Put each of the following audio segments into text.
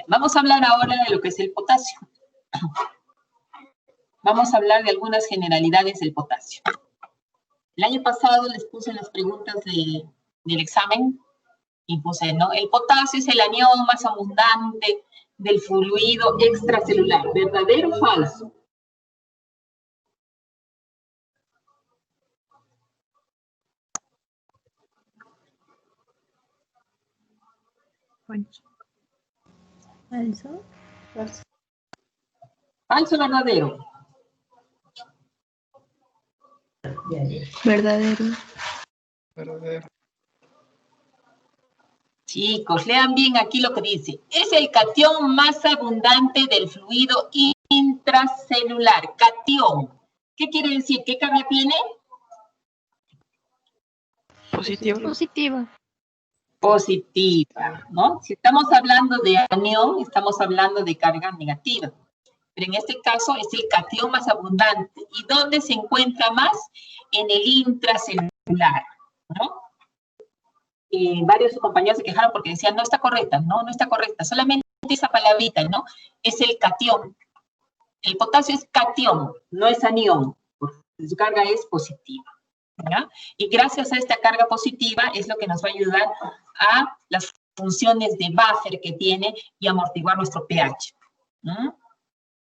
Vamos a hablar ahora de lo que es el potasio. Vamos a hablar de algunas generalidades del potasio. El año pasado les puse en las preguntas del examen y puse, ¿no? El potasio es el anión más abundante del fluido extracelular. ¿Verdadero o falso? Falso. ¿Falso o verdadero? Verdadero. Verdadero. Chicos, lean bien aquí lo que dice. Es el catión más abundante del fluido intracelular. Catión. ¿Qué quiere decir? ¿Qué carga tiene? Positivo. Positiva. Positiva, ¿no? Si estamos hablando de anión, estamos hablando de carga negativa. Pero en este caso es el catión más abundante. ¿Y dónde se encuentra más? En el intracelular, ¿no? Varios compañeros se quejaron porque decían, no está correcta, no está correcta. Solamente esa palabrita, ¿no? Es el catión. El potasio es catión, no es anión, porque su carga es positiva, ¿ya? Y gracias a esta carga positiva es lo que nos va a ayudar a las funciones de buffer que tiene y amortiguar nuestro pH.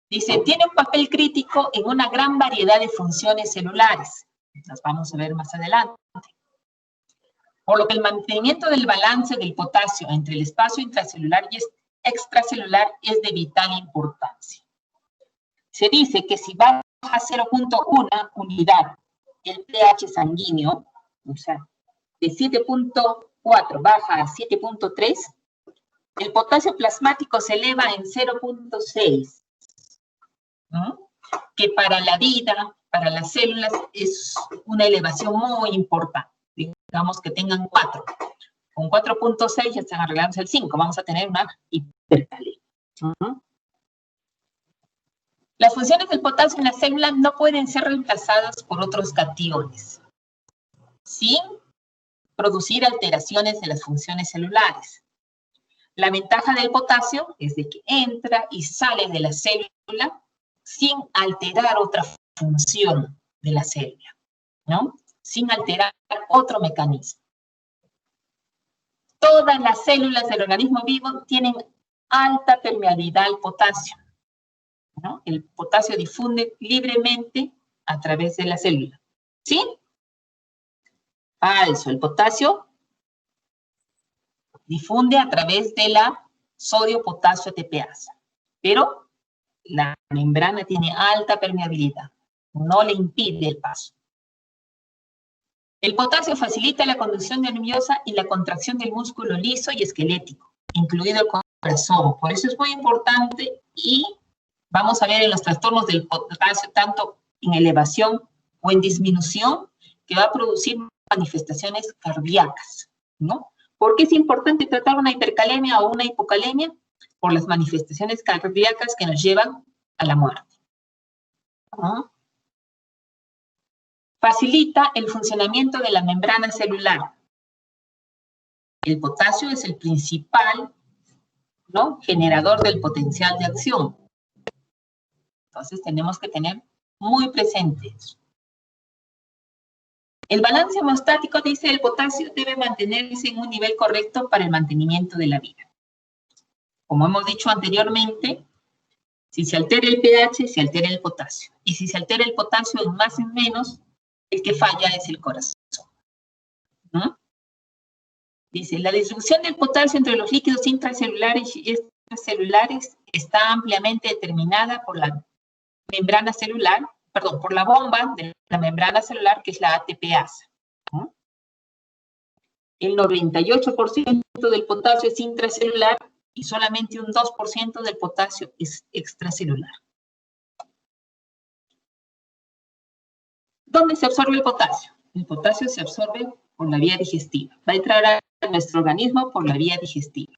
Dice, tiene un papel crítico en una gran variedad de funciones celulares. Las vamos a ver más adelante. Por lo que el mantenimiento del balance del potasio entre el espacio intracelular y extracelular es de vital importancia. Se dice que si baja a 0.1 unidad el pH sanguíneo, o sea, de 7.4 baja a 7.3, el potasio plasmático se eleva en 0.6, ¿no? Que para la vida, para las células, es una elevación muy importante. Digamos que tengan 4. Con 4.6 ya están arreglándose el 5. Vamos a tener una hipercalemia. Las funciones del potasio en la célula no pueden ser reemplazadas por otros cationes, sin producir alteraciones de las funciones celulares. La ventaja del potasio es de que entra y sale de la célula sin alterar otra función de la célula, ¿no? Sin alterar otro mecanismo. Todas las células del organismo vivo tienen alta permeabilidad al potasio, ¿no? El potasio difunde libremente a través de la célula. ¿Sí? Falso. El potasio difunde a través de la sodio-potasio ATPasa. Pero la membrana tiene alta permeabilidad. No le impide el paso. El potasio facilita la conducción nerviosa y la contracción del músculo liso y esquelético, incluido el corazón. Por eso es muy importante y vamos a ver en los trastornos del potasio, tanto en elevación o en disminución, que va a producir manifestaciones cardíacas, ¿no? ¿Por qué es importante tratar una hipercalemia o una hipocalemia? Por las manifestaciones cardíacas que nos llevan a la muerte, ¿no? Facilita el funcionamiento de la membrana celular. El potasio es el principal, ¿no?, generador del potencial de acción. Entonces tenemos que tener muy presente eso. El balance hemostático, dice, el potasio debe mantenerse en un nivel correcto para el mantenimiento de la vida. Como hemos dicho anteriormente, si se altera el pH, se altera el potasio. Y si se altera el potasio en más o en menos, el que falla es el corazón. ¿No? Dice, la distribución del potasio entre los líquidos intracelulares y extracelulares está ampliamente determinada por la membrana celular, perdón, por la bomba de la membrana celular, que es la ATPasa. ¿No? El 98% del potasio es intracelular y solamente un 2% del potasio es extracelular. ¿Dónde se absorbe el potasio? El potasio se absorbe por la vía digestiva. Va a entrar a nuestro organismo por la vía digestiva.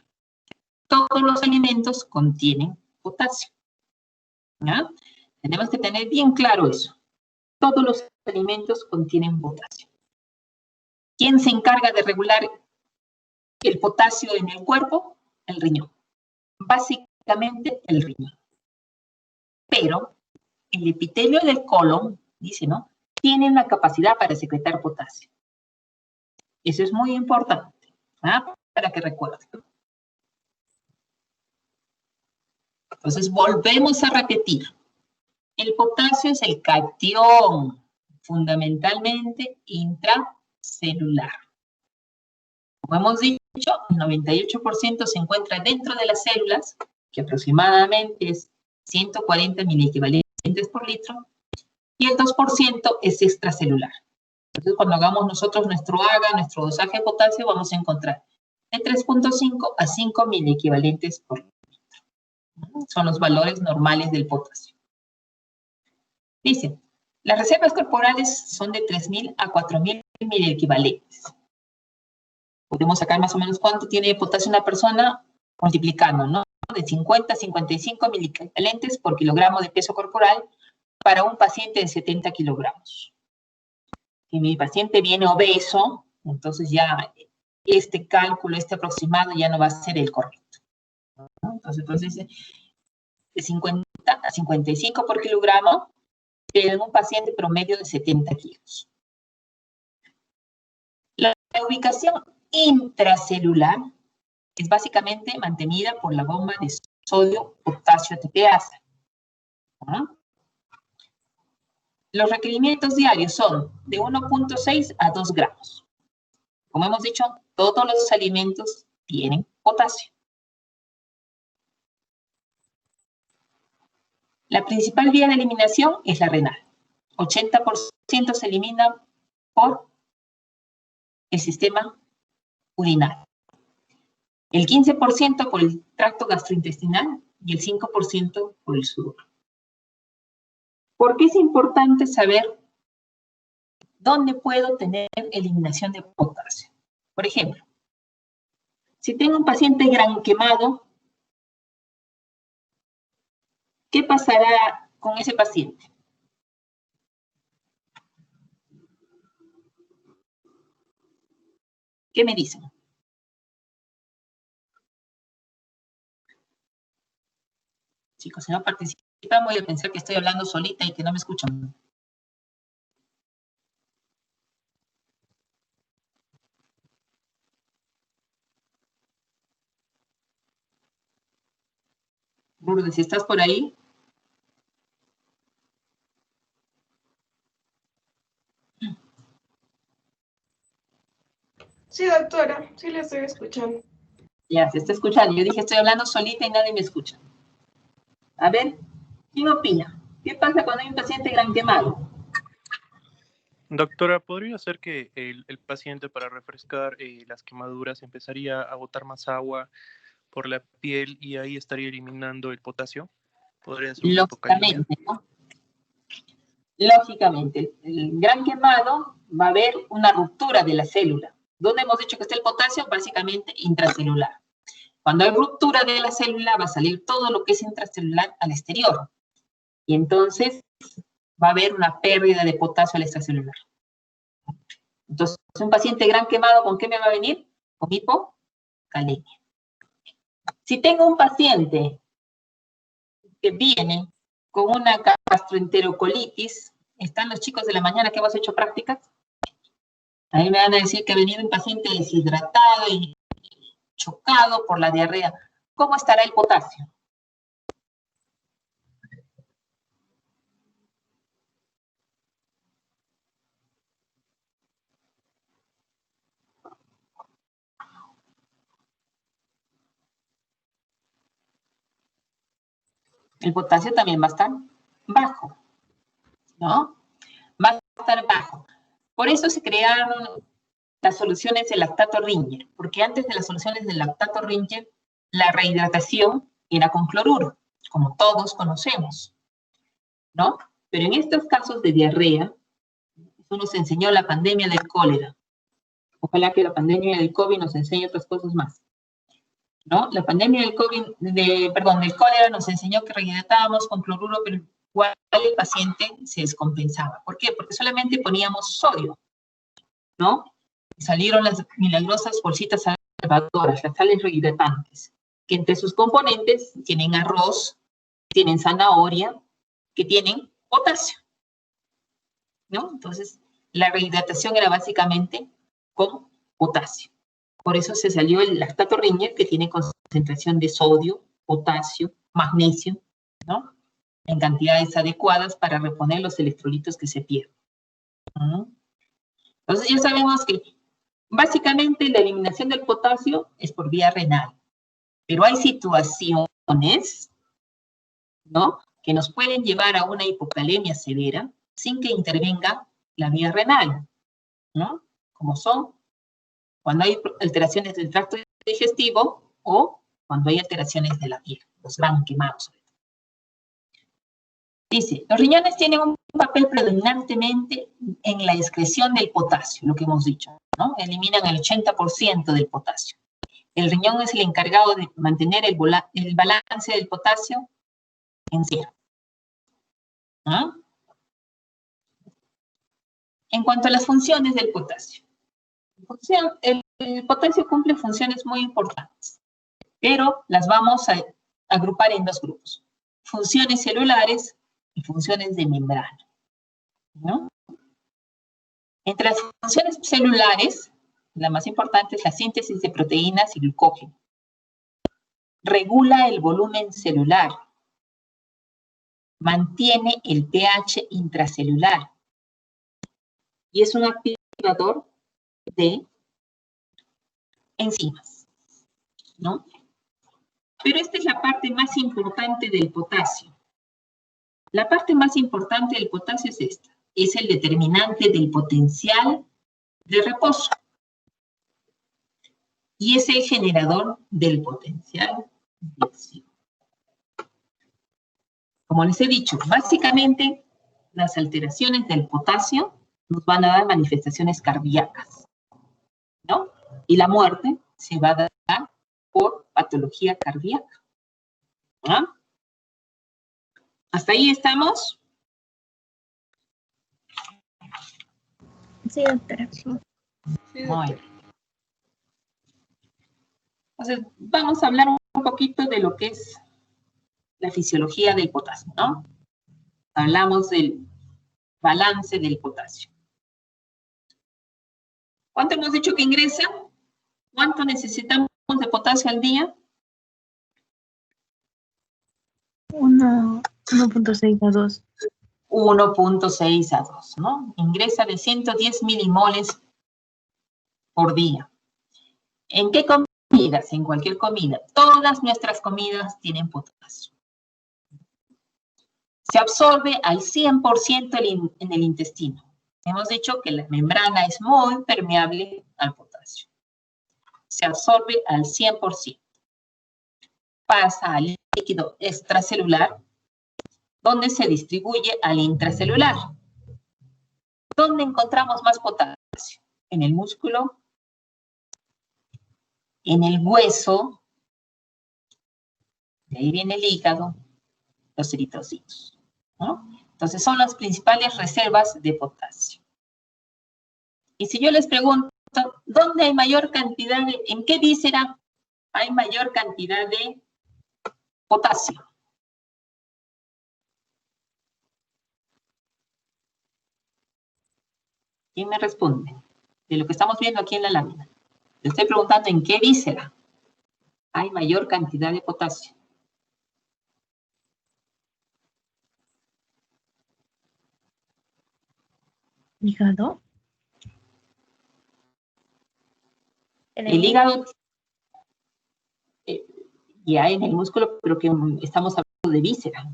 Todos los alimentos contienen potasio. ¿Ya? Tenemos que tener bien claro eso. Todos los alimentos contienen potasio. ¿Quién se encarga de regular el potasio en el cuerpo? El riñón. Básicamente el riñón. Pero el epitelio del colon, dice, ¿no? Tiene una capacidad para secretar potasio. Eso es muy importante, ¿ah? Para que recuerden. Entonces, volvemos a repetir. El potasio es el catión, fundamentalmente intracelular. Como hemos dicho, el 98% se encuentra dentro de las células, que aproximadamente es 140 miliequivalentes por litro, y el 2% es extracelular. Entonces, cuando hagamos nosotros nuestro AGA, nuestro dosaje de potasio, vamos a encontrar de 3.5 a 5 miliequivalentes por litro. Son los valores normales del potasio. Dice, las reservas corporales son de 3.000 a 4.000 miliequivalentes. Podemos sacar más o menos cuánto tiene de potasio una persona multiplicando, ¿no? De 50 a 55 miliequivalentes por kilogramo de peso corporal para un paciente de 70 kilogramos. Si mi paciente viene obeso, entonces ya este cálculo, este aproximado ya no va a ser el correcto, ¿no? Entonces, de 50 a 55 por kilogramo, pero en un paciente promedio de 70 kilos. La ubicación intracelular es básicamente mantenida por la bomba de sodio-potasio ATPasa. ¿Ah? Los requerimientos diarios son de 1.6 a 2 gramos. Como hemos dicho, todos los alimentos tienen potasio. La principal vía de eliminación es la renal. 80% se elimina por el sistema urinario. El 15% por el tracto gastrointestinal y el 5% por el sudor. ¿Por qué es importante saber dónde puedo tener eliminación de potasio? Por ejemplo, si tengo un paciente gran quemado, ¿qué pasará con ese paciente? ¿Qué me dicen? Chicos, si no participan, voy a pensar que estoy hablando solita y que no me escuchan. Lourdes, si estás por ahí. Sí, doctora, sí la estoy escuchando. Ya, se está escuchando. Yo dije, estoy hablando solita y nadie me escucha. A ver, ¿quién opina? ¿Qué pasa cuando hay un paciente gran quemado? Doctora, ¿podría ser que el paciente para refrescar las quemaduras empezaría a botar más agua por la piel y ahí estaría eliminando el potasio? ¿Podría ser una hipocalemia? Lógicamente, ¿no? Lógicamente, el gran quemado va a haber una ruptura de la célula. ¿Dónde hemos dicho que está el potasio? Básicamente intracelular. Cuando hay ruptura de la célula, va a salir todo lo que es intracelular al exterior. Y entonces va a haber una pérdida de potasio al extracelular. Entonces, un paciente gran quemado, ¿con qué me va a venir? Con hipocalemia. Si tengo un paciente que viene con una gastroenterocolitis, ¿están los chicos de la mañana que hemos hecho prácticas? Ahí me van a decir que ha venido un paciente deshidratado y chocado por la diarrea. ¿Cómo estará el potasio? El potasio también va a estar bajo, ¿no? Va a estar bajo. Por eso se crearon las soluciones de lactato Ringer, porque antes de las soluciones del lactato Ringer, la rehidratación era con cloruro, como todos conocemos, ¿no? Pero en estos casos de diarrea, eso nos enseñó la pandemia del cólera. Ojalá que la pandemia del COVID nos enseñe otras cosas más, ¿no? La pandemia del del cólera nos enseñó que rehidratábamos con cloruro, pero igual el paciente se descompensaba. ¿Por qué? Porque solamente poníamos sodio, ¿no? Salieron las milagrosas bolsitas salvadoras, las sales rehidratantes. que entre sus componentes tienen arroz, tienen zanahoria, que tienen potasio, ¿no? Entonces, la rehidratación era básicamente con potasio. Por eso se salió el lactato ringer, que tiene concentración de sodio, potasio, magnesio, ¿no? En cantidades adecuadas para reponer los electrolitos que se pierden. Entonces ya sabemos que básicamente la eliminación del potasio es por vía renal. Pero hay situaciones, ¿no?, que nos pueden llevar a una hipocalemia severa sin que intervenga la vía renal, ¿no? Como son cuando hay alteraciones del tracto digestivo o cuando hay alteraciones de la piel, los gran quemados. Dice, los riñones tienen un papel predominantemente en la excreción del potasio, lo que hemos dicho, ¿no? Eliminan el 80% del potasio. El riñón es el encargado de mantener el balance del potasio en cero. ¿Ah? En cuanto a las funciones del potasio. El potasio cumple funciones muy importantes, pero las vamos a agrupar en dos grupos. Funciones celulares y funciones de membrana, ¿no? Entre las funciones celulares, la más importante es la síntesis de proteínas y glucógeno. Regula el volumen celular. Mantiene el pH intracelular. Y es un activador de enzimas, ¿no? Pero esta es la parte más importante del potasio. La parte más importante del potasio es esta. Es el determinante del potencial de reposo. Y es el generador del potencial de acción. Como les he dicho, básicamente las alteraciones del potasio nos van a dar manifestaciones cardíacas, ¿no? Y la muerte se va a dar por patología cardíaca. ¿Ah? ¿Hasta ahí estamos? Sí, doctora. Sí, doctora. Entonces, vamos a hablar un poquito de lo que es la fisiología del potasio, ¿no? Hablamos del balance del potasio. ¿Cuánto hemos dicho que ingresa? ¿Cuánto necesitamos de potasio al día? 1.6 a 2. 1.6 a 2, ¿no? Ingresa de 110 milimoles por día. ¿En qué comidas? En cualquier comida. Todas nuestras comidas tienen potasio. Se absorbe al 100% en el intestino. Hemos dicho que la membrana es muy permeable al potasio. Se absorbe al 100%. Pasa al líquido extracelular, donde se distribuye al intracelular. ¿Dónde encontramos más potasio? En el músculo, en el hueso, de ahí viene el hígado, los eritrocitos, ¿no? Entonces son las principales reservas de potasio. Y si yo les pregunto, ¿dónde hay mayor cantidad en qué víscera hay mayor cantidad de potasio? ¿Quién me responde? De lo que estamos viendo aquí en la lámina. Le estoy preguntando en qué víscera hay mayor cantidad de potasio. ¿Hígado? El hígado, ya en el músculo, pero que estamos hablando de víscera.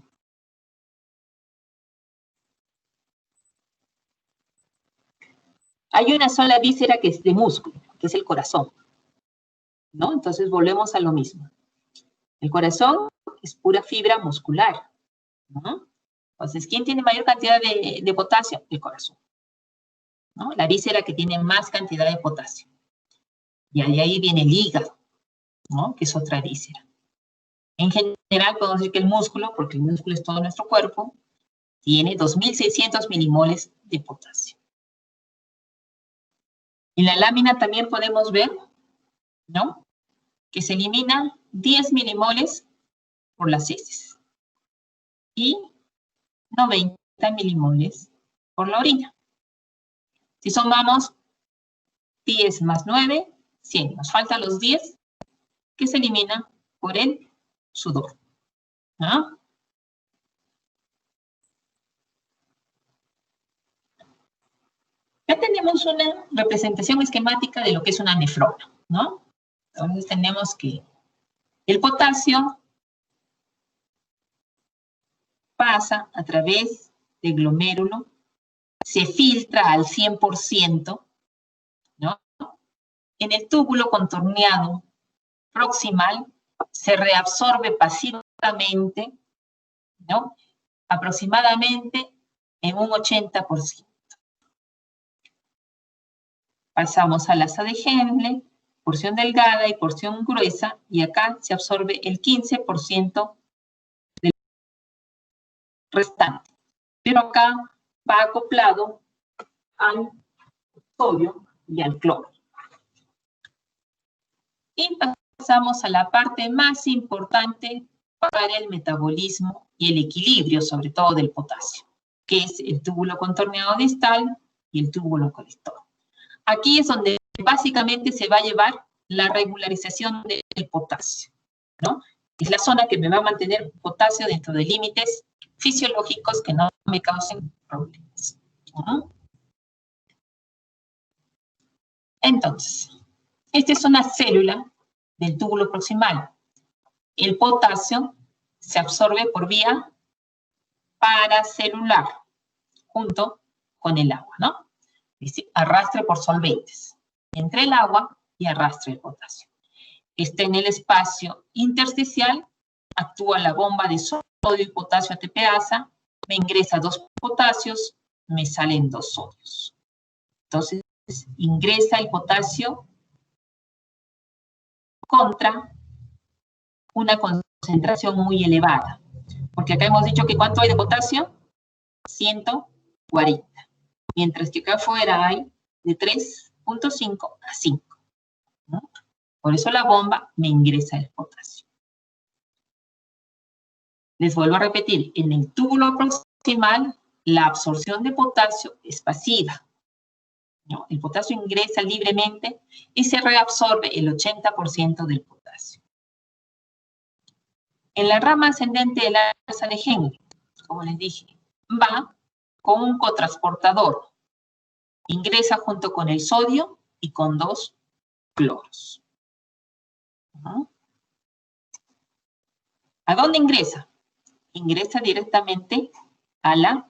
Hay una sola víscera que es de músculo, que es el corazón, ¿no? Entonces volvemos a lo mismo. El corazón es pura fibra muscular, ¿no? Entonces, ¿quién tiene mayor cantidad de potasio? El corazón, ¿no? La víscera que tiene más cantidad de potasio. Y de ahí viene el hígado, ¿no? Que es otra víscera. En general, podemos decir que el músculo, porque el músculo es todo nuestro cuerpo, tiene 2.600 milimoles de potasio. En la lámina también podemos ver, ¿no?, que se elimina 10 milimoles por las heces y 90 milimoles por la orina. Si sumamos 10 más 9, 100. Nos faltan los 10 que se eliminan por el sudor. ¿No? Ya tenemos una representación esquemática de lo que es una nefrona, ¿no? Entonces tenemos que el potasio pasa a través del glomérulo, se filtra al 100%, ¿no? En el túbulo contorneado proximal se reabsorbe pasivamente, ¿no? Aproximadamente en un 80%. Pasamos al asa de Henle, porción delgada y porción gruesa, y acá se absorbe el 15% del restante. Pero acá va acoplado al sodio y al cloro. Y pasamos a la parte más importante para el metabolismo y el equilibrio, sobre todo del potasio, que es el túbulo contorneado distal y el túbulo colector. Aquí es donde básicamente se va a llevar la regularización del potasio, ¿no? Es la zona que me va a mantener potasio dentro de límites fisiológicos que no me causen problemas, ¿no? Entonces, esta es una célula del túbulo proximal. El potasio se absorbe por vía paracelular, junto con el agua, ¿no? Es decir, arrastre por solventes, entre el agua y arrastre el potasio. Está en el espacio intersticial, actúa la bomba de sodio y potasio ATPasa, me ingresa 2 potasios, me salen 2 sodios. Entonces, ingresa el potasio contra una concentración muy elevada. Porque acá hemos dicho que ¿cuánto hay de potasio? 140. Mientras que acá afuera hay de 3.5 a 5. ¿No? Por eso la bomba me ingresa el potasio. Les vuelvo a repetir, en el túbulo proximal, la absorción de potasio es pasiva, ¿no? El potasio ingresa libremente y se reabsorbe el 80% del potasio. En la rama ascendente de la asa de Henle, como les dije, va con un cotransportador. Ingresa junto con el sodio y con 2 cloros. ¿No? ¿A dónde ingresa? Ingresa directamente a la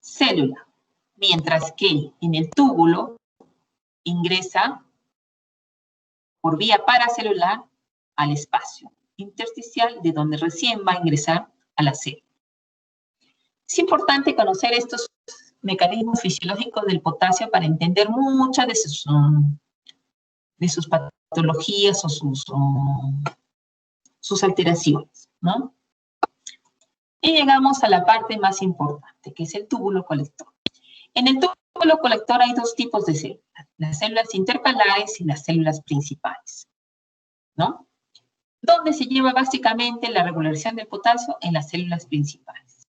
célula, mientras que en el túbulo ingresa por vía paracelular al espacio intersticial, de donde recién va a ingresar a la célula. Es importante conocer estos mecanismos fisiológicos del potasio para entender muchas de sus patologías o sus alteraciones, ¿no? Y llegamos a la parte más importante, que es el túbulo colector. En el túbulo colector hay 2 tipos de células, las células intercalares y las células principales, ¿no? ¿Dónde se lleva básicamente la regularización del potasio? En las células principales.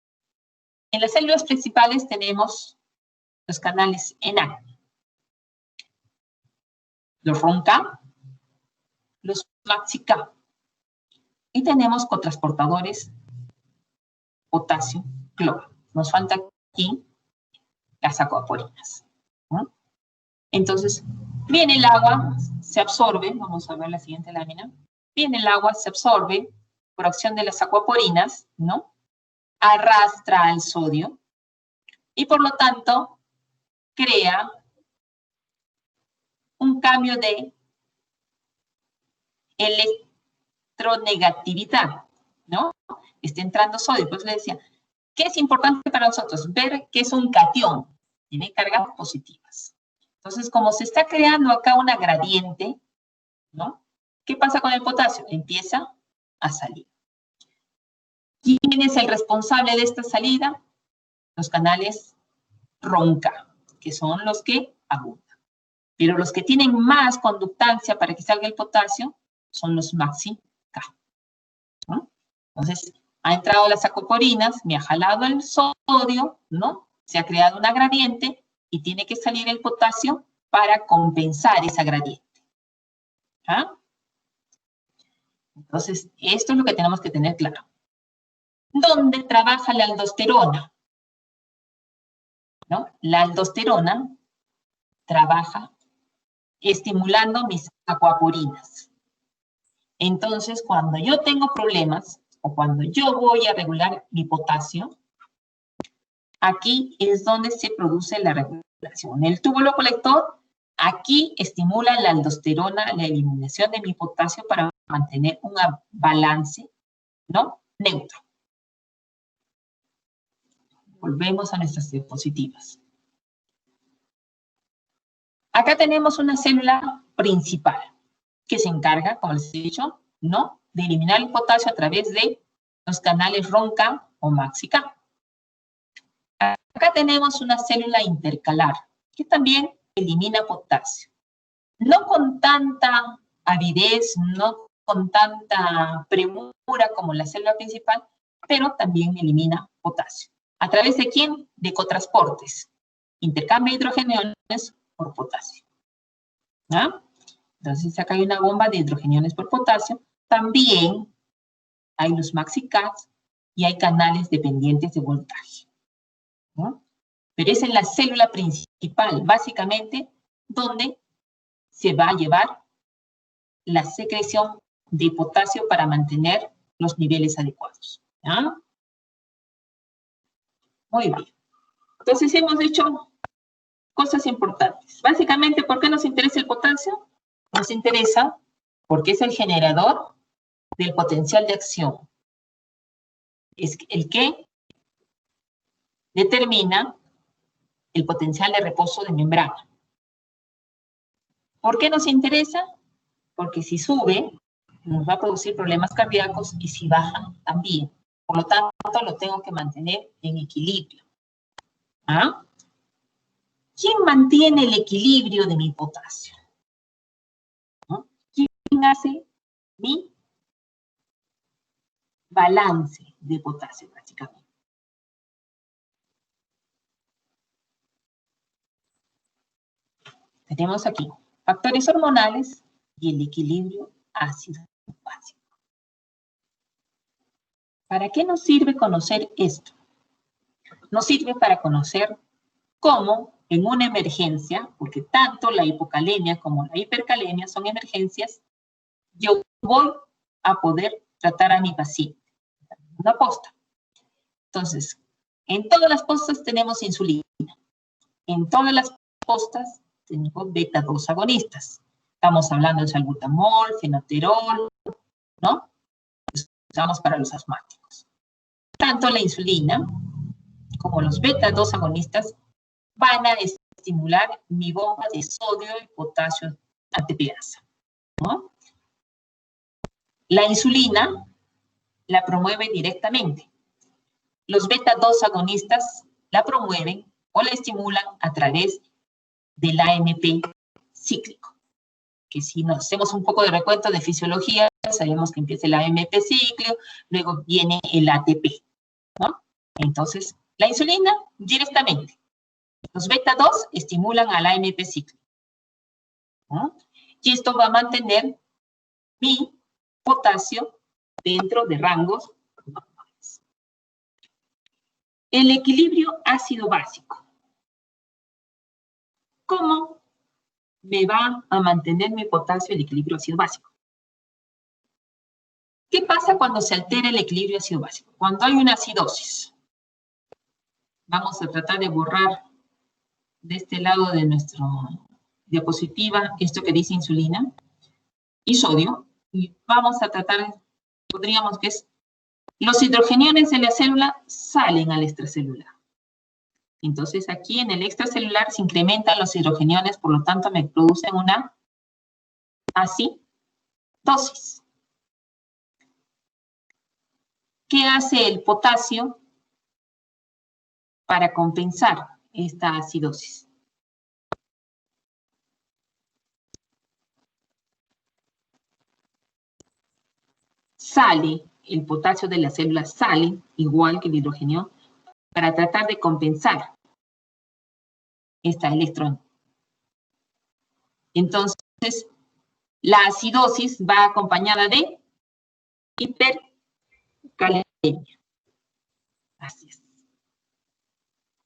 En las células principales tenemos los canales ENA, los RONCA, los MAXI-K, y tenemos cotransportadores potasio, cloro. Nos falta aquí las acuaporinas, ¿no? Entonces, viene el agua, se absorbe, vamos a ver la siguiente lámina, viene el agua, se absorbe por acción de las acuaporinas, ¿no? Arrastra al sodio y por lo tanto crea un cambio de electronegatividad, ¿no? Está entrando sodio, pues le decía, ¿qué es importante para nosotros? Ver que es un catión, tiene cargas positivas. Entonces, como se está creando acá una gradiente, ¿no? ¿Qué pasa con el potasio? Empieza a salir. ¿Quién es el responsable de esta salida? Los canales RONCA, que son los que abundan. Pero los que tienen más conductancia para que salga el potasio son los MAXI-K. Entonces, ha entrado las acoporinas, me ha jalado el sodio, ¿no? Se ha creado una gradiente y tiene que salir el potasio para compensar esa gradiente. ¿Ah? Entonces, esto es lo que tenemos que tener claro. ¿Dónde trabaja la aldosterona? ¿No? La aldosterona trabaja estimulando mis acuaporinas. Entonces, cuando yo tengo problemas o cuando yo voy a regular mi potasio, aquí es donde se produce la regulación. El túbulo colector, aquí estimula la aldosterona, la eliminación de mi potasio para mantener un balance, ¿no? Neutro. Volvemos a nuestras diapositivas. Acá tenemos una célula principal que se encarga, como les he dicho, ¿no? De eliminar el potasio a través de los canales RONCA o MAXI-K. Acá tenemos una célula intercalar que también elimina potasio. No con tanta avidez, no con tanta premura como la célula principal, pero también elimina potasio. ¿A través de quién? De ecotransportes. Intercambio de hidrogeniones por potasio. ¿Ah? Entonces acá hay una bomba de hidrogeniones por potasio. También hay los MAXI-K y hay canales dependientes de voltaje. ¿No? Pero es en la célula principal, básicamente, donde se va a llevar la secreción de potasio para mantener los niveles adecuados. ¿Ya? Muy bien. Entonces hemos hecho cosas importantes. Básicamente, ¿por qué nos interesa el potasio? Nos interesa porque es el generador del potencial de acción. Es el que determina el potencial de reposo de membrana. ¿Por qué nos interesa? Porque si sube, nos va a producir problemas cardíacos y si baja, también. Por lo tanto, lo tengo que mantener en equilibrio. ¿Ah? ¿Quién mantiene el equilibrio de mi potasio? ¿No? ¿Quién hace mi balance de potasio, prácticamente? Tenemos aquí factores hormonales y el equilibrio ácido-básico. ¿Para qué nos sirve conocer esto? Nos sirve para conocer cómo en una emergencia, porque tanto la hipocalemia como la hipercalemia son emergencias, yo voy a poder tratar a mi paciente. Una posta. Entonces, en todas las postas tenemos insulina. En todas las postas tenemos beta-2 agonistas. Estamos hablando de salbutamol, fenoterol, ¿no? Usamos para los asmáticos. Tanto la insulina como los beta-2 agonistas van a estimular mi bomba de sodio y potasio ATPasa, ¿no? La insulina la promueve directamente. Los beta-2 agonistas la promueven o la estimulan a través del AMP cíclico. Que si nos hacemos un poco de recuento de fisiología, sabemos que empieza el AMP cíclico, luego viene el ATP, ¿no? Entonces, la insulina directamente. Los beta-2 estimulan al AMP cíclico, ¿no? Y esto va a mantener mi potasio dentro de rangos normales. El equilibrio ácido-básico. ¿Cómo me va a mantener mi potasio el equilibrio ácido-básico? ¿Qué pasa cuando se altera el equilibrio ácido-básico? Cuando hay una acidosis. Vamos a tratar de borrar de este lado de nuestra diapositiva esto que dice insulina y sodio. Y vamos a tratar, podríamos que es, los hidrogeniones de la célula salen al extracelular. Entonces aquí en el extracelular se incrementan los hidrogeniones, por lo tanto me producen una acidosis. ¿Qué hace el potasio para compensar esta acidosis? Sale el potasio de la célula sale, igual que el hidrógeno, para tratar de compensar esta electrón. Entonces, la acidosis va acompañada de hipercalemia. Así es.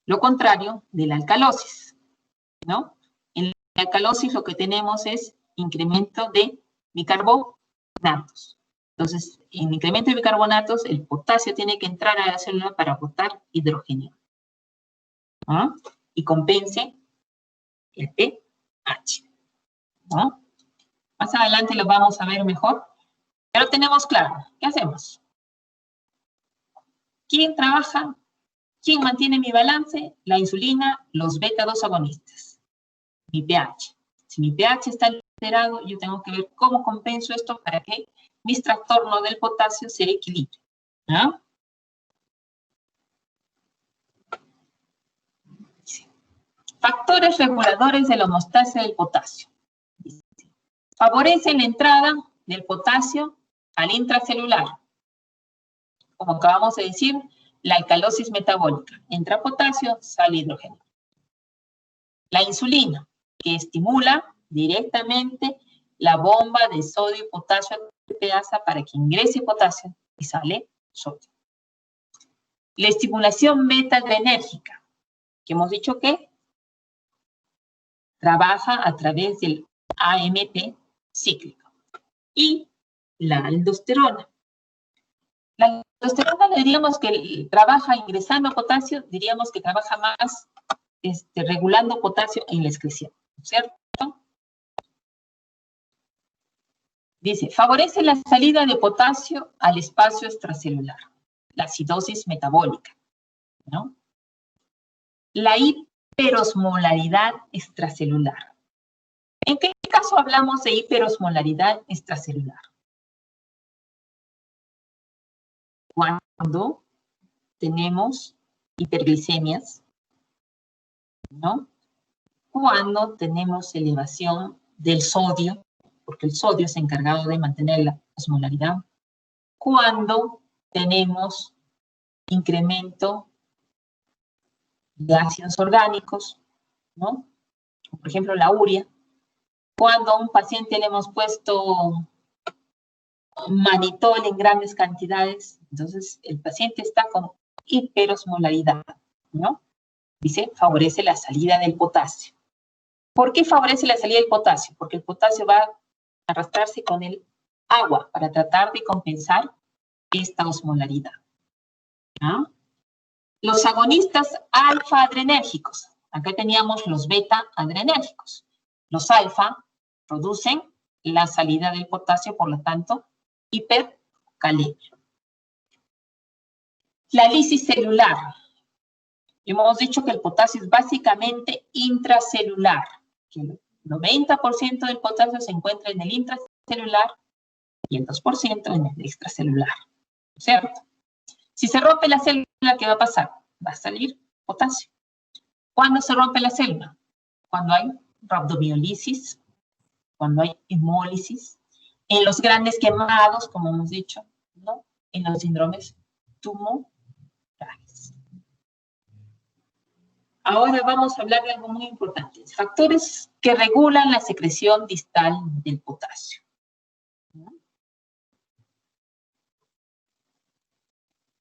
Lo contrario de la alcalosis, ¿no? En la alcalosis lo que tenemos es incremento de bicarbonatos. Entonces, en incremento de bicarbonatos, el potasio tiene que entrar a la célula para botar hidrógeno. ¿Ah? Y compense el pH. ¿No? Más adelante lo vamos a ver mejor. Pero tenemos claro, ¿qué hacemos? ¿Quién trabaja? ¿Quién mantiene mi balance? La insulina, los beta-2 agonistas. Mi pH. Si mi pH está alterado, yo tengo que ver cómo compenso esto para que mi trastorno del potasio se equilibre. ¿Ah? Factores reguladores de la homeostasis del potasio. Favorecen la entrada del potasio al intracelular. Como acabamos de decir, la alcalosis metabólica. Entra potasio, sale hidrógeno. La insulina, que estimula directamente la bomba de sodio y potasio ATPasa para que ingrese potasio y sale sodio. La estimulación beta-adrenérgica, que hemos dicho que trabaja a través del AMP cíclico. Y la aldosterona. La aldosterona diríamos que trabaja ingresando potasio, diríamos que trabaja más regulando potasio en la excreción, ¿cierto? Dice, favorece la salida de potasio al espacio extracelular, la acidosis metabólica, ¿no? La hiperosmolaridad extracelular. ¿En qué caso hablamos de hiperosmolaridad extracelular? Cuando tenemos hiperglicemias, ¿no? Cuando tenemos elevación del sodio, porque el sodio es encargado de mantener la osmolaridad. Cuando tenemos incremento de ácidos orgánicos, ¿no? Por ejemplo, la urea. Cuando a un paciente le hemos puesto manitol en grandes cantidades, entonces el paciente está con hiperosmolaridad, ¿no? Dice, favorece la salida del potasio. ¿Por qué favorece la salida del potasio? Porque el potasio va a arrastrarse con el agua para tratar de compensar esta osmolaridad. ¿Ah? Los agonistas alfa-adrenérgicos. Acá teníamos los beta-adrenérgicos. Los alfa producen la salida del potasio, por lo tanto, hipercalemia. La lisis celular. Hemos dicho que el potasio es básicamente intracelular. Que el 90% del potasio se encuentra en el intracelular y el 2% en el extracelular. ¿Cierto? Si se rompe la célula, ¿qué va a pasar? Va a salir potasio. ¿Cuándo se rompe la célula? Cuando hay rhabdomiolisis, cuando hay hemólisis, en los grandes quemados, como hemos dicho, ¿no? En los síndromes tumorales. Ahora vamos a hablar de algo muy importante. Factores que regulan la secreción distal del potasio.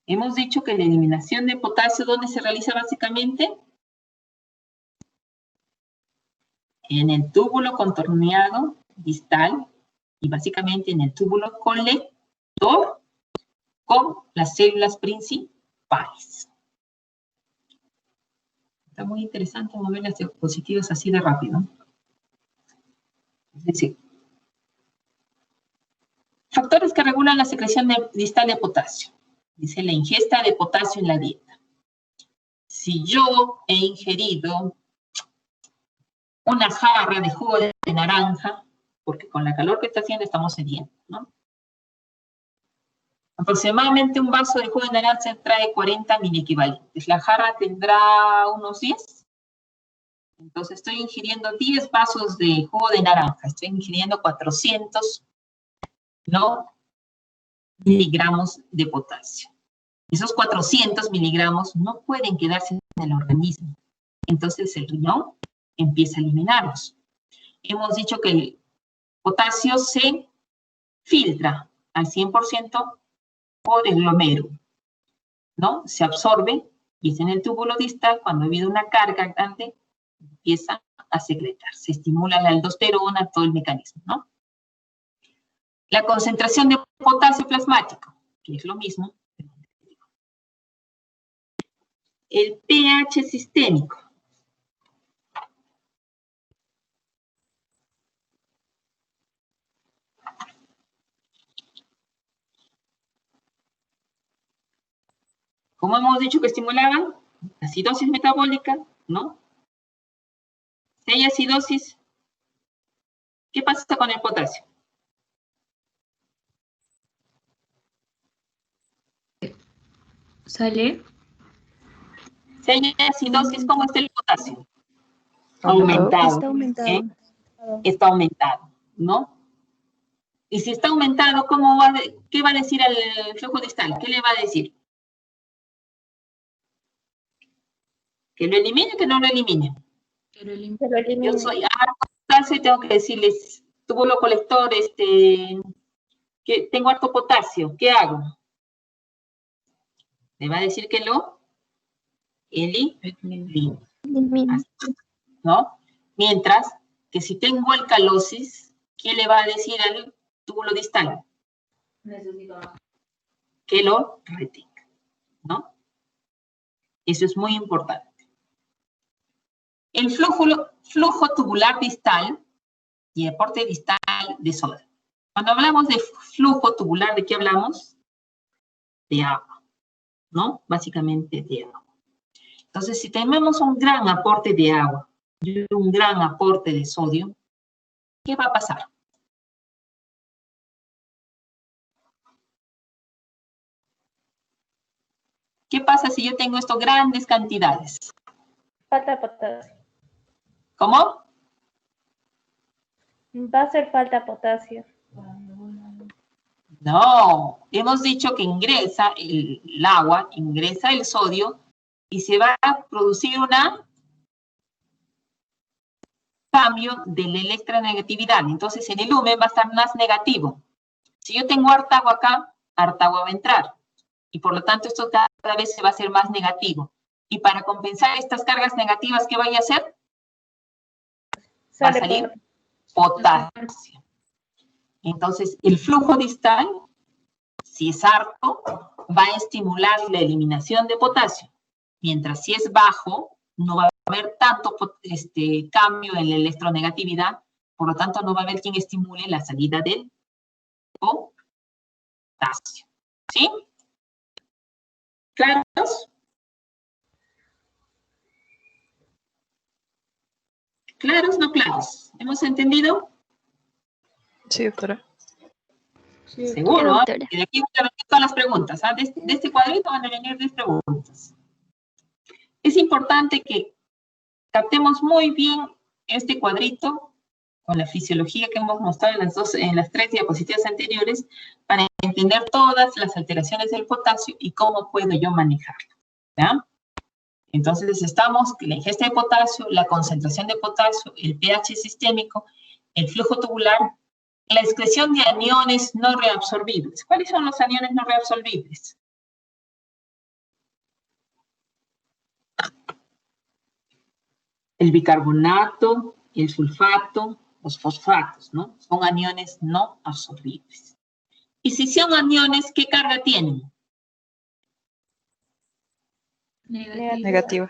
Hemos dicho que la eliminación de potasio, ¿dónde se realiza básicamente? En el túbulo contorneado distal y básicamente en el túbulo colector con las células principales. Está muy interesante mover las diapositivas así de rápido. Es decir, factores que regulan la secreción distal de potasio. Dice la ingesta de potasio en la dieta. Si yo he ingerido una jarra de jugo de naranja, porque con la calor que está haciendo estamos sedientos, ¿no? Aproximadamente un vaso de jugo de naranja trae 40 miliequivalentes. La jarra tendrá unos 10. Entonces estoy ingiriendo 10 vasos de jugo de naranja. Estoy ingiriendo 400, ¿no? miligramos de potasio. Esos 400 miligramos no pueden quedarse en el organismo. Entonces el riñón empieza a eliminarlos. Hemos dicho que el potasio se filtra al 100% por el glomero, ¿no? Se absorbe y es en el túbulo distal, cuando ha habido una carga grande, empieza a secretar. Se estimula la aldosterona, todo el mecanismo, ¿no? La concentración de potasio plasmático, que es lo mismo. El pH sistémico. ¿Cómo hemos dicho que estimulaban? Acidosis metabólica, ¿no? Si hay acidosis, ¿qué pasa con el potasio? ¿Sale? Si hay acidosis, ¿cómo está el potasio? Aumentado. Está aumentado. ¿eh? Está aumentado, ¿no? Y si está aumentado, ¿qué va a decir al flujo distal? ¿Qué le va a decir? ¿Que lo elimine o que no lo elimine? Yo soy harto potasio y tengo que decirles, túbulo colector, que tengo harto potasio, ¿qué hago? Le va a decir que lo elimine, ¿no? Mientras que si tengo alcalosis, ¿qué le va a decir al túbulo distal? Que lo retenga, ¿no? Eso es muy importante. El flujo tubular distal y aporte distal de sodio. Cuando hablamos de flujo tubular, ¿de qué hablamos? De agua, ¿no? Básicamente de agua. Entonces, si tenemos un gran aporte de agua y un gran aporte de sodio, ¿qué va a pasar? ¿Qué pasa si yo tengo estas grandes cantidades? Falta de potasio. ¿Cómo? Va a hacer falta potasio. No, hemos dicho que ingresa el agua, ingresa el sodio y se va a producir un cambio de la electronegatividad. Entonces, en el lumen va a estar más negativo. Si yo tengo harta agua acá, harta agua va a entrar. Y por lo tanto, esto cada vez se va a hacer más negativo. Y para compensar estas cargas negativas, ¿qué vaya a hacer? Va a salir potasio. Entonces, el flujo distal, si es harto, va a estimular la eliminación de potasio. Mientras si es bajo, no va a haber tanto cambio en la electronegatividad, por lo tanto no va a haber quien estimule la salida del potasio. ¿Sí? ¿Claros? ¿Claros, no claros? ¿Hemos entendido? Sí, doctora. Sí, Seguro, ¿ah? doctora. Y de aquí van a venir todas las preguntas. ¿Ah? De este cuadrito van a venir 10 preguntas. Es importante que captemos muy bien este cuadrito con la fisiología que hemos mostrado en las 3 diapositivas anteriores para entender todas las alteraciones del potasio y cómo puedo yo manejarlo. ¿Ya? Entonces estamos la ingesta de potasio, la concentración de potasio, el pH sistémico, el flujo tubular, la excreción de aniones no reabsorbibles. ¿Cuáles son los aniones no reabsorbibles? El bicarbonato, el sulfato, los fosfatos, ¿no? Son aniones no absorbibles. Y si son aniones, ¿qué carga tienen? Negativa.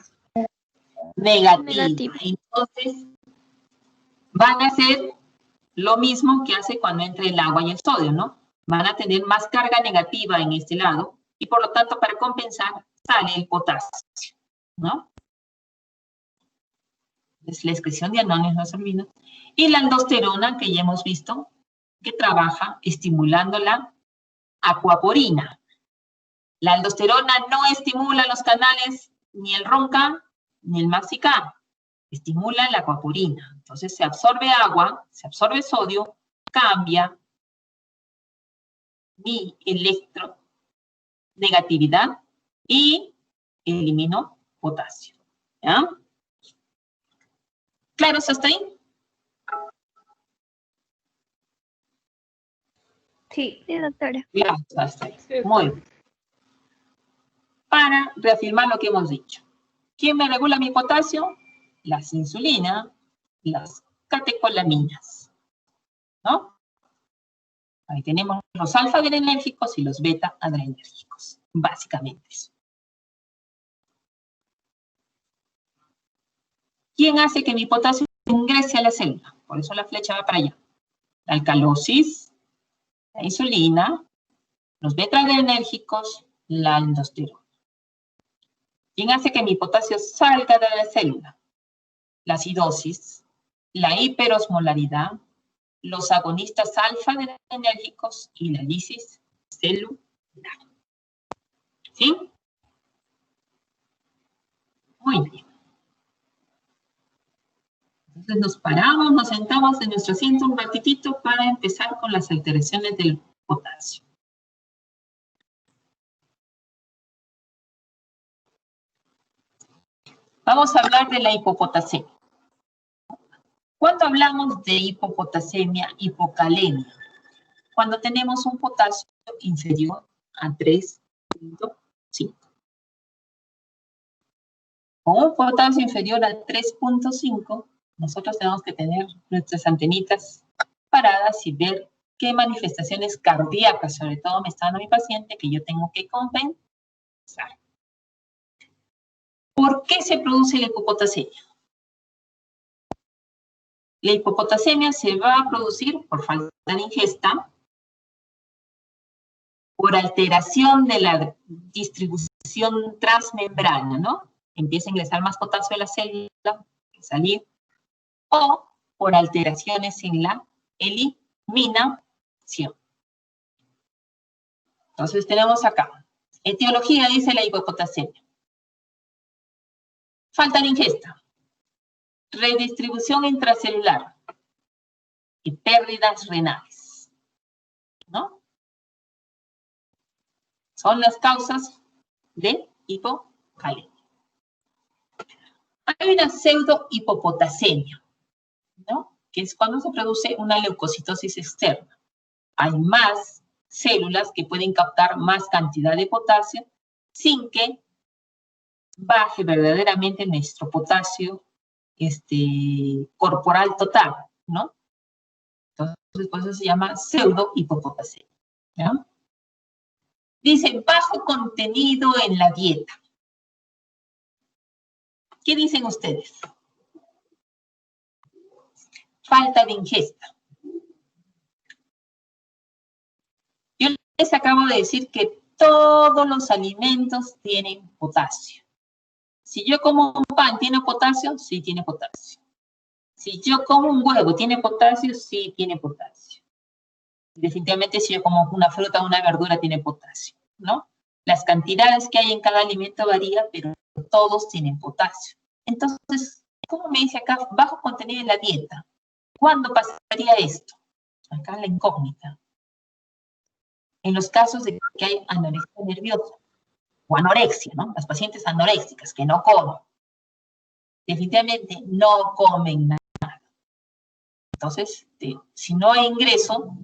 Negativa. Entonces, van a hacer lo mismo que hace cuando entra el agua y el sodio, ¿no? Van a tener más carga negativa en este lado y por lo tanto, para compensar, sale el potasio, ¿no? Es la excreción de aniones no absorbidos. Y la aldosterona, que ya hemos visto, que trabaja estimulando la aquaporina. La aldosterona no estimula los canales ni el RONCA ni el MAXICA. Estimula la aquaporina. Entonces se absorbe agua, se absorbe sodio, cambia mi electronegatividad y elimino potasio. ¿Ya? ¿Claros hasta ahí? Sí. Sí, doctora. Claro, hasta ahí. Muy bien. Para reafirmar lo que hemos dicho. ¿Quién me regula mi potasio? Las insulinas, las catecolaminas, ¿no? Ahí tenemos los alfa-adrenérgicos y los beta-adrenérgicos, básicamente eso. ¿Quién hace que mi potasio ingrese a la célula? Por eso la flecha va para allá. La alcalosis, la insulina, los beta-adrenérgicos, la aldosterona. ¿Quién hace que mi potasio salga de la célula? La acidosis, la hiperosmolaridad, los agonistas alfa-adrenérgicos y la lisis celular. ¿Sí? Muy bien. Entonces nos paramos, nos sentamos en nuestro asiento un ratitito para empezar con las alteraciones del potasio. Vamos a hablar de la hipopotasemia. ¿Cuándo hablamos de hipopotasemia, hipocalemia? Cuando tenemos un potasio inferior a 3.5. Con un potasio inferior a 3.5, nosotros tenemos que tener nuestras antenitas paradas y ver qué manifestaciones cardíacas, sobre todo me está dando mi paciente, que yo tengo que compensar. ¿Por qué se produce la hipopotasemia? La hipopotasemia se va a producir por falta de ingesta, por alteración de la distribución transmembrana, ¿no? Empieza a ingresar más potasio a la célula, salir, o por alteraciones en la eliminación. Entonces tenemos acá, etiología dice la hipopotasemia. Falta de ingesta, redistribución intracelular y pérdidas renales, ¿no? Son las causas de hipocalemia. Hay una pseudo-hipopotasemia, ¿no? Que es cuando se produce una leucocitosis externa. Hay más células que pueden captar más cantidad de potasio sin que baje verdaderamente nuestro potasio corporal total, ¿no? Entonces, por eso se llama pseudo-hipopotasemia, ¿ya? Dice, bajo contenido en la dieta. ¿Qué dicen ustedes? Falta de ingesta. Yo les acabo de decir que todos los alimentos tienen potasio. Si yo como un pan, ¿tiene potasio? Sí, tiene potasio. Si yo como un huevo, ¿tiene potasio? Sí, tiene potasio. Definitivamente si yo como una fruta o una verdura, tiene potasio, ¿no? Las cantidades que hay en cada alimento varían, pero todos tienen potasio. Entonces, ¿cómo me dice acá? Bajo contenido en la dieta. ¿Cuándo pasaría esto? Acá la incógnita. En los casos de que hay anorexia nerviosa o anorexia, ¿no? Las pacientes anoréxicas que no comen. Definitivamente no comen nada. Entonces, si no hay ingreso,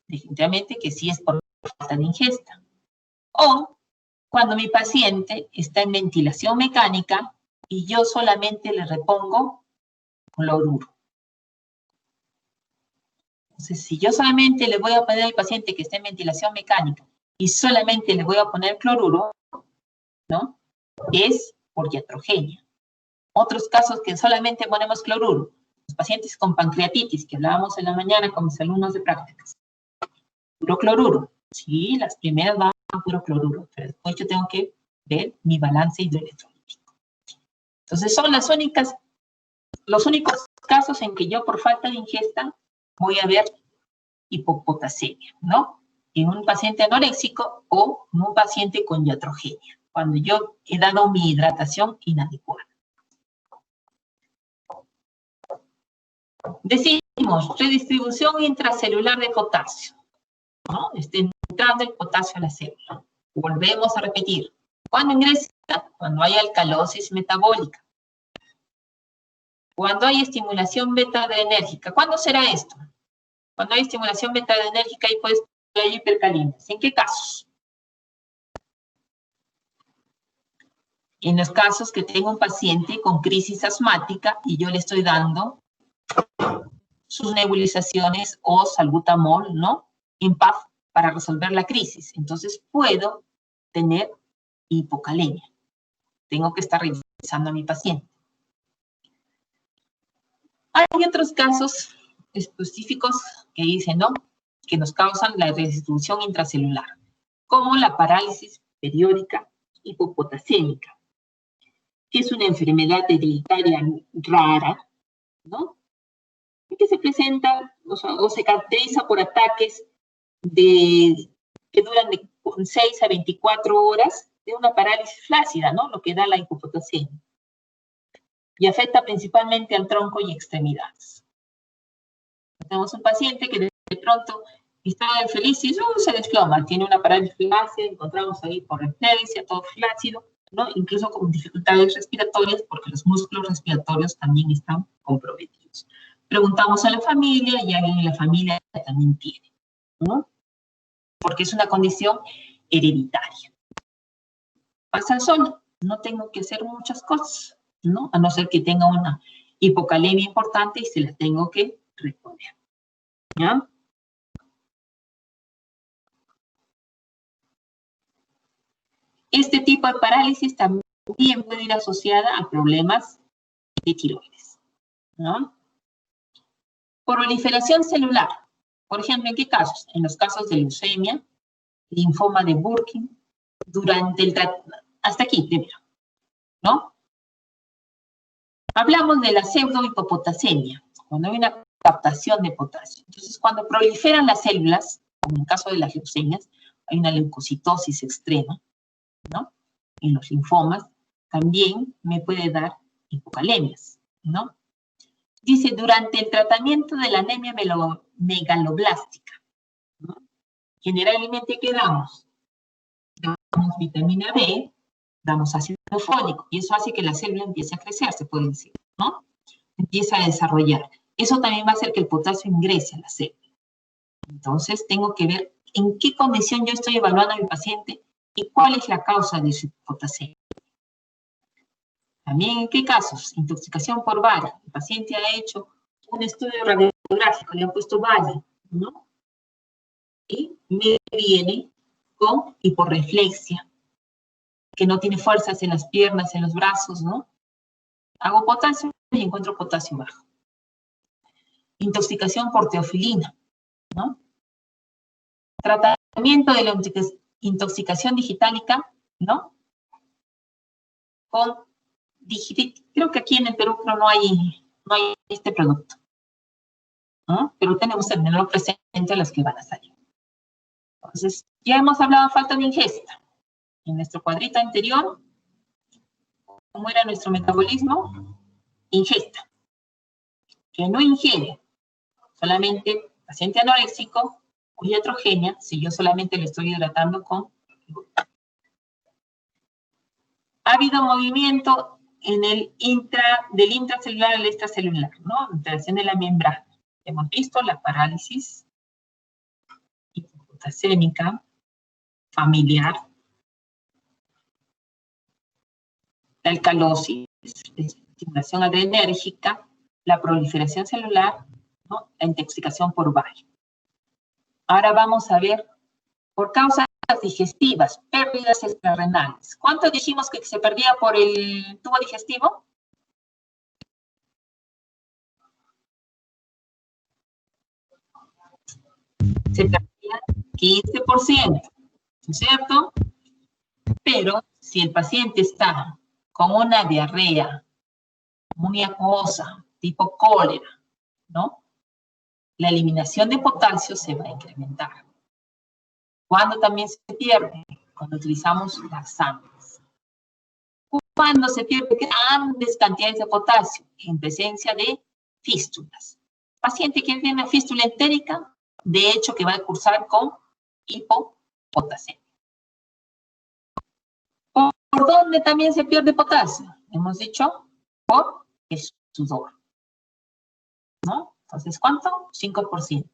definitivamente que sí es por falta de ingesta. O cuando mi paciente está en ventilación mecánica y yo solamente le repongo cloruro. Entonces, si yo solamente le voy a poner al paciente que está en ventilación mecánica y solamente le voy a poner cloruro, ¿no? Es por iatrogenia. Otros casos que solamente ponemos cloruro, los pacientes con pancreatitis, que hablábamos en la mañana con mis alumnos de prácticas. Puro cloruro. Sí, las primeras van a puro cloruro, pero después yo tengo que ver mi balance hidroelectrolítico. Entonces son los únicos casos en que yo por falta de ingesta voy a ver hipopotasemia, ¿no? En un paciente anoréxico o en un paciente con iatrogenia, cuando yo he dado mi hidratación inadecuada. Decimos, redistribución intracelular de potasio, ¿no? entrando el potasio a la célula. Volvemos a repetir. ¿Cuándo ingresa? Cuando hay alcalosis metabólica. Cuando hay estimulación beta-adrenérgica. ¿Cuándo será esto? Cuando hay estimulación beta-adrenérgica y pues hay hipercalientes. ¿En qué casos? En los casos que tengo un paciente con crisis asmática y yo le estoy dando sus nebulizaciones o salbutamol, ¿no? En PAF para resolver la crisis. Entonces puedo tener hipocalemia. Tengo que estar revisando a mi paciente. Hay otros casos específicos que dicen, ¿no? Que nos causan la redistribución intracelular, como la parálisis periódica hipopotasémica, que es una enfermedad hereditaria rara, ¿no? Que se presenta o se caracteriza por ataques que duran de 6 a 24 horas de una parálisis flácida, ¿no? Lo que da la hipopotasemia. Y afecta principalmente al tronco y extremidades. Tenemos un paciente que de pronto está feliz y se desploma, tiene una parálisis flácida, encontramos ahí por reflexia, todo flácido, ¿no? Incluso con dificultades respiratorias, porque los músculos respiratorios también están comprometidos. Preguntamos a la familia y alguien en la familia también tiene, ¿no? Porque es una condición hereditaria. Pasa solo, no tengo que hacer muchas cosas, ¿no? A no ser que tenga una hipocalemia importante y se la tengo que reponer, ¿ya? Este tipo de parálisis también puede ir asociada a problemas de tiroides, ¿no? Proliferación celular. Por ejemplo, ¿en qué casos? En los casos de leucemia, linfoma de Burkitt, durante el tratamiento. Hasta aquí primero, ¿no? Hablamos de la pseudohipopotasemia, cuando hay una captación de potasio. Entonces, cuando proliferan las células, como en el caso de las leucemias, hay una leucocitosis extrema, ¿no? En los linfomas, también me puede dar hipocalemias, ¿no? Dice, durante el tratamiento de la anemia megaloblástica, ¿no? Generalmente, ¿qué damos? Damos vitamina B, damos ácido fólico, y eso hace que la célula empiece a crecer, se puede decir, ¿no? Empieza a desarrollar. Eso también va a hacer que el potasio ingrese a la célula. Entonces, tengo que ver en qué condición yo estoy evaluando a mi paciente y cuál es la causa de su hipopotasemia. También en qué casos, intoxicación por bari. El paciente ha hecho un estudio radiográfico, le han puesto bari, ¿no? Y me viene con hiporreflexia, que no tiene fuerzas en las piernas, en los brazos, ¿no? Hago potasio y encuentro potasio bajo. Intoxicación por teofilina, ¿no? Tratamiento de la intoxicación digitálica, ¿no? Con Digitit. Creo que aquí en el Perú no hay este producto, ¿no? Pero tenemos que tenerlo presente a los que van a salir. Entonces, ya hemos hablado de falta de ingesta. En nuestro cuadrito anterior, ¿cómo era nuestro metabolismo? Ingesta. Que no ingiere, solamente paciente anoréxico o iatrogenia, si yo solamente le estoy hidratando con glutamato. Ha habido movimiento en el del intracelular al extracelular, ¿no? Alteración de la membrana. Hemos visto la parálisis hipopotasémica familiar, la alcalosis, la estimulación adrenérgica, la proliferación celular, ¿no? La intoxicación por bari. Ahora vamos a ver por causas digestivas, pérdidas extrarrenales. ¿Cuánto dijimos que se perdía por el tubo digestivo? Se perdía 15%, ¿no es cierto? Pero si el paciente está con una diarrea muy acuosa, tipo cólera, ¿no? La eliminación de potasio se va a incrementar. ¿Cuándo también se pierde? Cuando utilizamos laxantes. ¿Cuándo se pierde grandes cantidades de potasio? En presencia de fístulas. Paciente que tiene una fístula entérica, de hecho que va a cursar con potasio. ¿Por dónde también se pierde potasio? Hemos dicho por el sudor, ¿no? Entonces, ¿cuánto? 5%.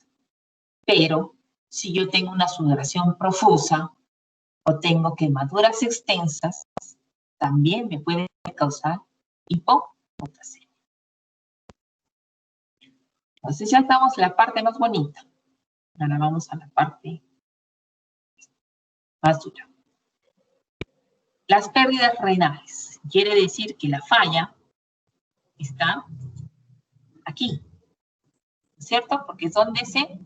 Pero si yo tengo una sudoración profusa o tengo quemaduras extensas, también me puede causar hipopotasemia. Entonces ya estamos en la parte más bonita. Ahora vamos a la parte más dura. Las pérdidas renales. Quiere decir que la falla está aquí, ¿cierto? Porque es donde se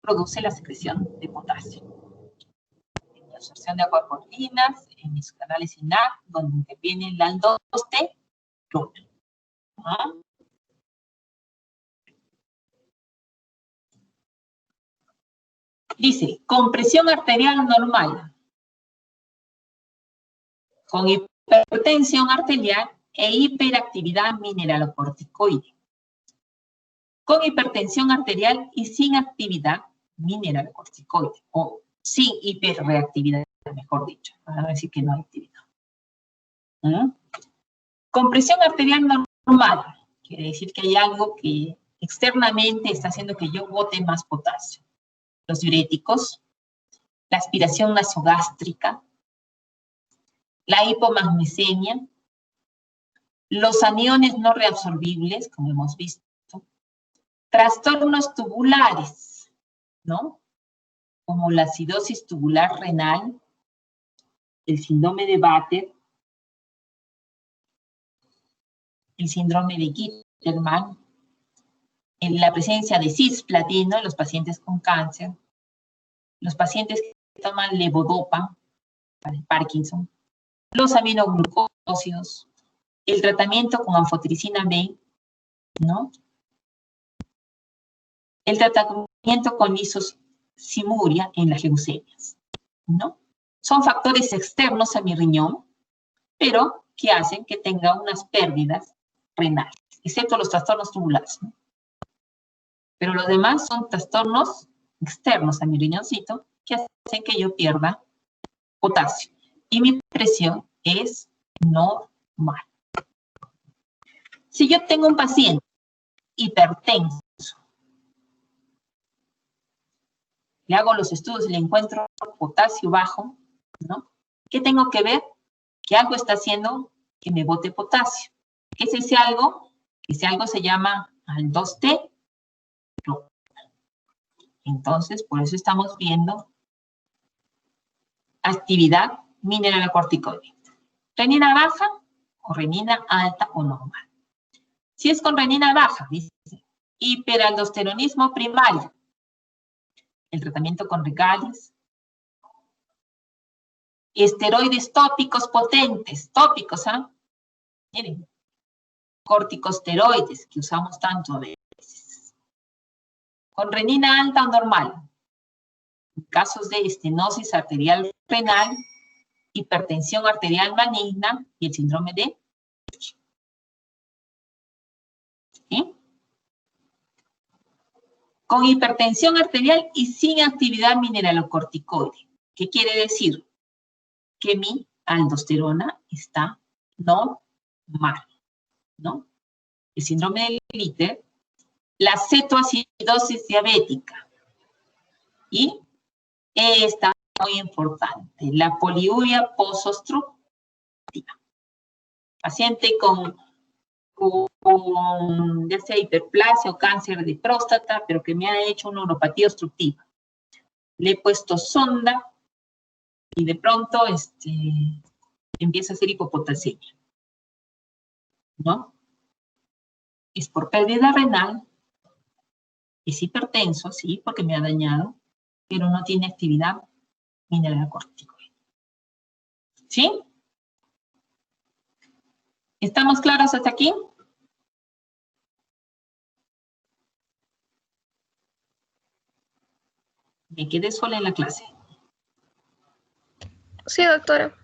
produce la secreción de potasio. En la absorción de agua por orinas, en mis canales SINAC, donde interviene la aldosterona. ¿Ah? Dice, compresión arterial normal, con hipertensión arterial e hiperactividad mineralocorticoide. Con hipertensión arterial y sin actividad mineralocorticoide, o sin hiperreactividad, mejor dicho, para decir que no hay actividad. Compresión arterial normal, quiere decir que hay algo que externamente está haciendo que yo bote más potasio. Los diuréticos, la aspiración nasogástrica, la hipomagnesemia, los aniones no reabsorbibles, como hemos visto, trastornos tubulares, ¿no? Como la acidosis tubular renal, el síndrome de Batten, el síndrome de Gitterman, en la presencia de cisplatino en los pacientes con cáncer, los pacientes que toman levodopa para el Parkinson, los aminoglucósidos, el tratamiento con anfotericina B, ¿no? El tratamiento con lisosimuria en las leucemias, ¿no? Son factores externos a mi riñón, pero que hacen que tenga unas pérdidas renales, excepto los trastornos tubulares, ¿no? Pero los demás son trastornos externos a mi riñoncito que hacen que yo pierda potasio. Y mi presión es normal. Si yo tengo un paciente hipertenso, le hago los estudios y le encuentro potasio bajo, ¿no? ¿Qué tengo que ver? Que algo está haciendo que me bote potasio. ¿Qué es ese algo? Ese algo se llama aldosterona. Entonces, por eso estamos viendo actividad mineralocorticoide. ¿Renina baja o renina alta o normal? Si es con renina baja, dice, hiperaldosteronismo primario. El tratamiento con Regalis. Esteroides tópicos potentes, tópicos, ¿ah? Miren, corticosteroides, que usamos tanto a veces. Con renina alta o normal. En casos de estenosis arterial renal, hipertensión arterial maligna y el síndrome de... ¿Sí? Con hipertensión arterial y sin actividad mineralocorticoide. ¿Qué quiere decir? Que mi aldosterona está normal, ¿no? El síndrome de Litter, la cetoacidosis diabética y esta muy importante, la poliuria posobstructiva. Paciente con ya sea hiperplasia o cáncer de próstata, pero que me ha hecho una neuropatía obstructiva. Le he puesto sonda y de pronto empieza a ser hipopotasemia, ¿no? Es por pérdida renal, es hipertenso, sí, porque me ha dañado, pero no tiene actividad mineralocorticoide. ¿Sí? ¿Estamos claros hasta aquí? Me quedé sola en la clase. Sí, doctora.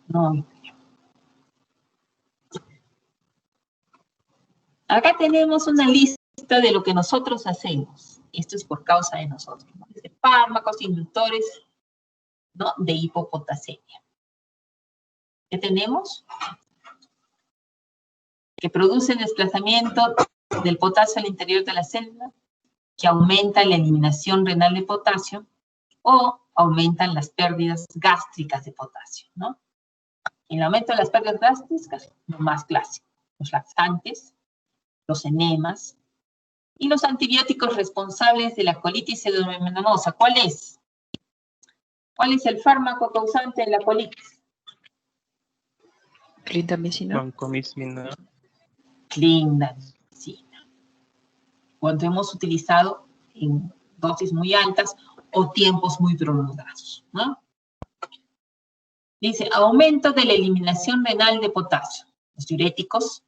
No. Acá tenemos una lista de lo que nosotros hacemos. esto es por causa de nosotros, ¿no? Dice, fármacos inductores, ¿no?, de hipopotasemia. ¿Qué tenemos? Que producen desplazamiento del potasio al interior de la célula, que aumenta la eliminación renal de potasio o aumentan las pérdidas gástricas de potasio, ¿no? El aumento de las pérdidas gástricas, lo más clásico, los laxantes, los enemas y los antibióticos responsables de la colitis pseudomembranosa. ¿Cuál es? ¿Cuál es el fármaco causante de la colitis? Clindamicina. Vancomicina. Clindamicina. Cuando hemos utilizado en dosis muy altas o tiempos muy prolongados, ¿no? Dice, aumento de la eliminación renal de potasio. Los diuréticos,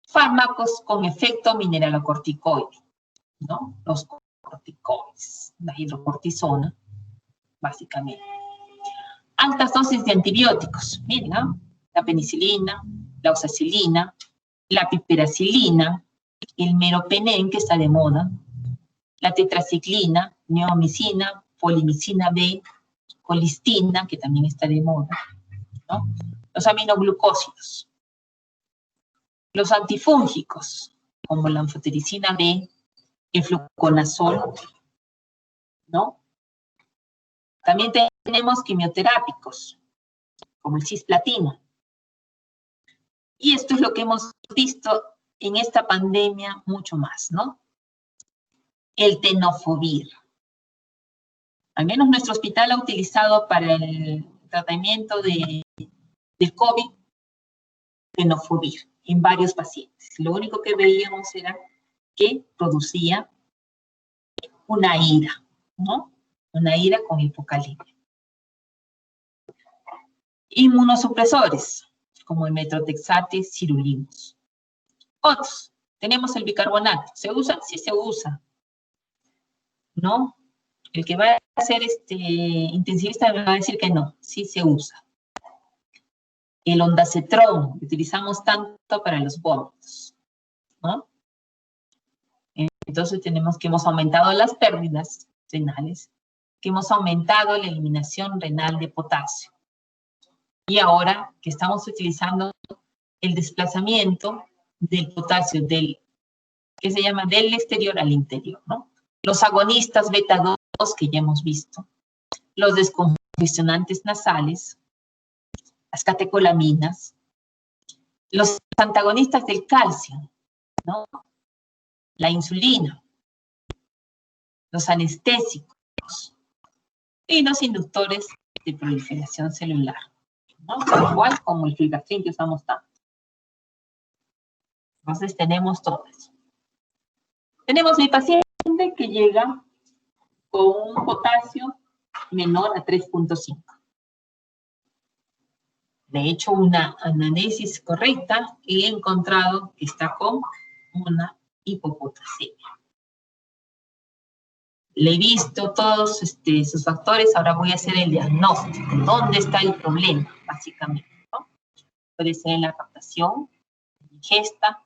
fármacos con efecto mineralocorticoide, ¿no? Los corticoides, la hidrocortisona, básicamente. Altas dosis de antibióticos, miren, ¿no? La penicilina, la oxacilina, la piperacilina, el meropenem, que está de moda, la tetraciclina, neomicina, polimicina B, colistina, que también está de moda, ¿no? Los aminoglucósidos. Los antifúngicos, como la anfotericina B, el fluconazol, ¿no? También tenemos quimioterápicos, como el cisplatina. Y esto es lo que hemos visto en esta pandemia mucho más, ¿no? El tenofovir. Al menos nuestro hospital ha utilizado para el tratamiento del COVID tenofovir en varios pacientes. Lo único que veíamos era que producía una ira, ¿no? Una ira con hipocalemia. Inmunosupresores, como el metrotexate, sirolimus. Otros, tenemos el bicarbonato. ¿Se usa? Sí se usa, ¿no? El que va a ser intensivista me va a decir que no, sí se usa. El ondansetron, que utilizamos tanto para los vómitos, ¿no? Entonces tenemos que hemos aumentado las pérdidas renales, que hemos aumentado la eliminación renal de potasio. Y ahora que estamos utilizando el desplazamiento del potasio que se llama del exterior al interior, ¿no? Los agonistas beta 2 que ya hemos visto, los descongestionantes nasales, las catecolaminas, los antagonistas del calcio, ¿no? La insulina, los anestésicos y los inductores de proliferación celular, ¿no? Igual como el filgastrin que usamos tanto. Entonces tenemos todo eso. Tenemos mi paciente que llega con un potasio menor a 3.5. Le he hecho una análisis correcta y he encontrado que está con una hipopotasemia. Le he visto todos sus factores, ahora voy a hacer el diagnóstico. ¿Dónde está el problema, básicamente, ¿no? Puede ser en la captación, la ingesta,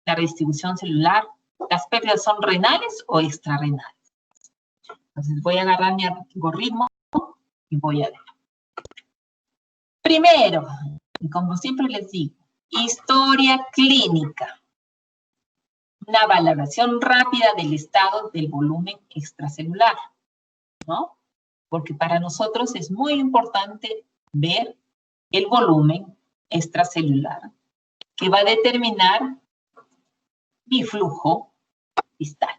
la redistribución celular. ¿Las pérdidas son renales o extrarrenales? Entonces voy a agarrar mi algoritmo y voy a ver. Primero, y como siempre les digo, historia clínica. Una valoración rápida del estado del volumen extracelular, ¿no? Porque para nosotros es muy importante ver el volumen extracelular que va a determinar mi flujo distal,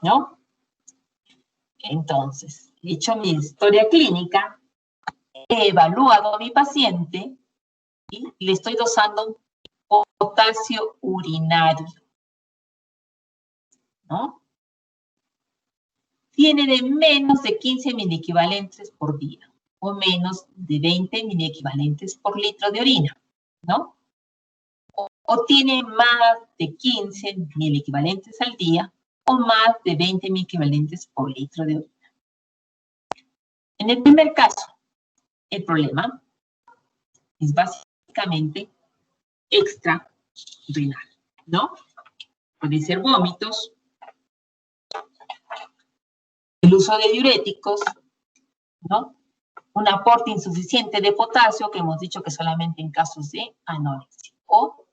¿no? Entonces, he hecho mi historia clínica, he evaluado a mi paciente y le estoy dosando potasio urinario, ¿no? Tiene de menos de 15 miliequivalentes por día o menos de 20 miliequivalentes por litro de orina, ¿no? O tiene más de 15 miliequivalentes al día o más de 20 miliequivalentes por litro de orina. En el primer caso, el problema es básicamente extrarrenal, ¿no? puede ser vómitos, el uso de diuréticos, ¿no? Un aporte insuficiente de potasio, que hemos dicho que solamente en casos de anorexia, o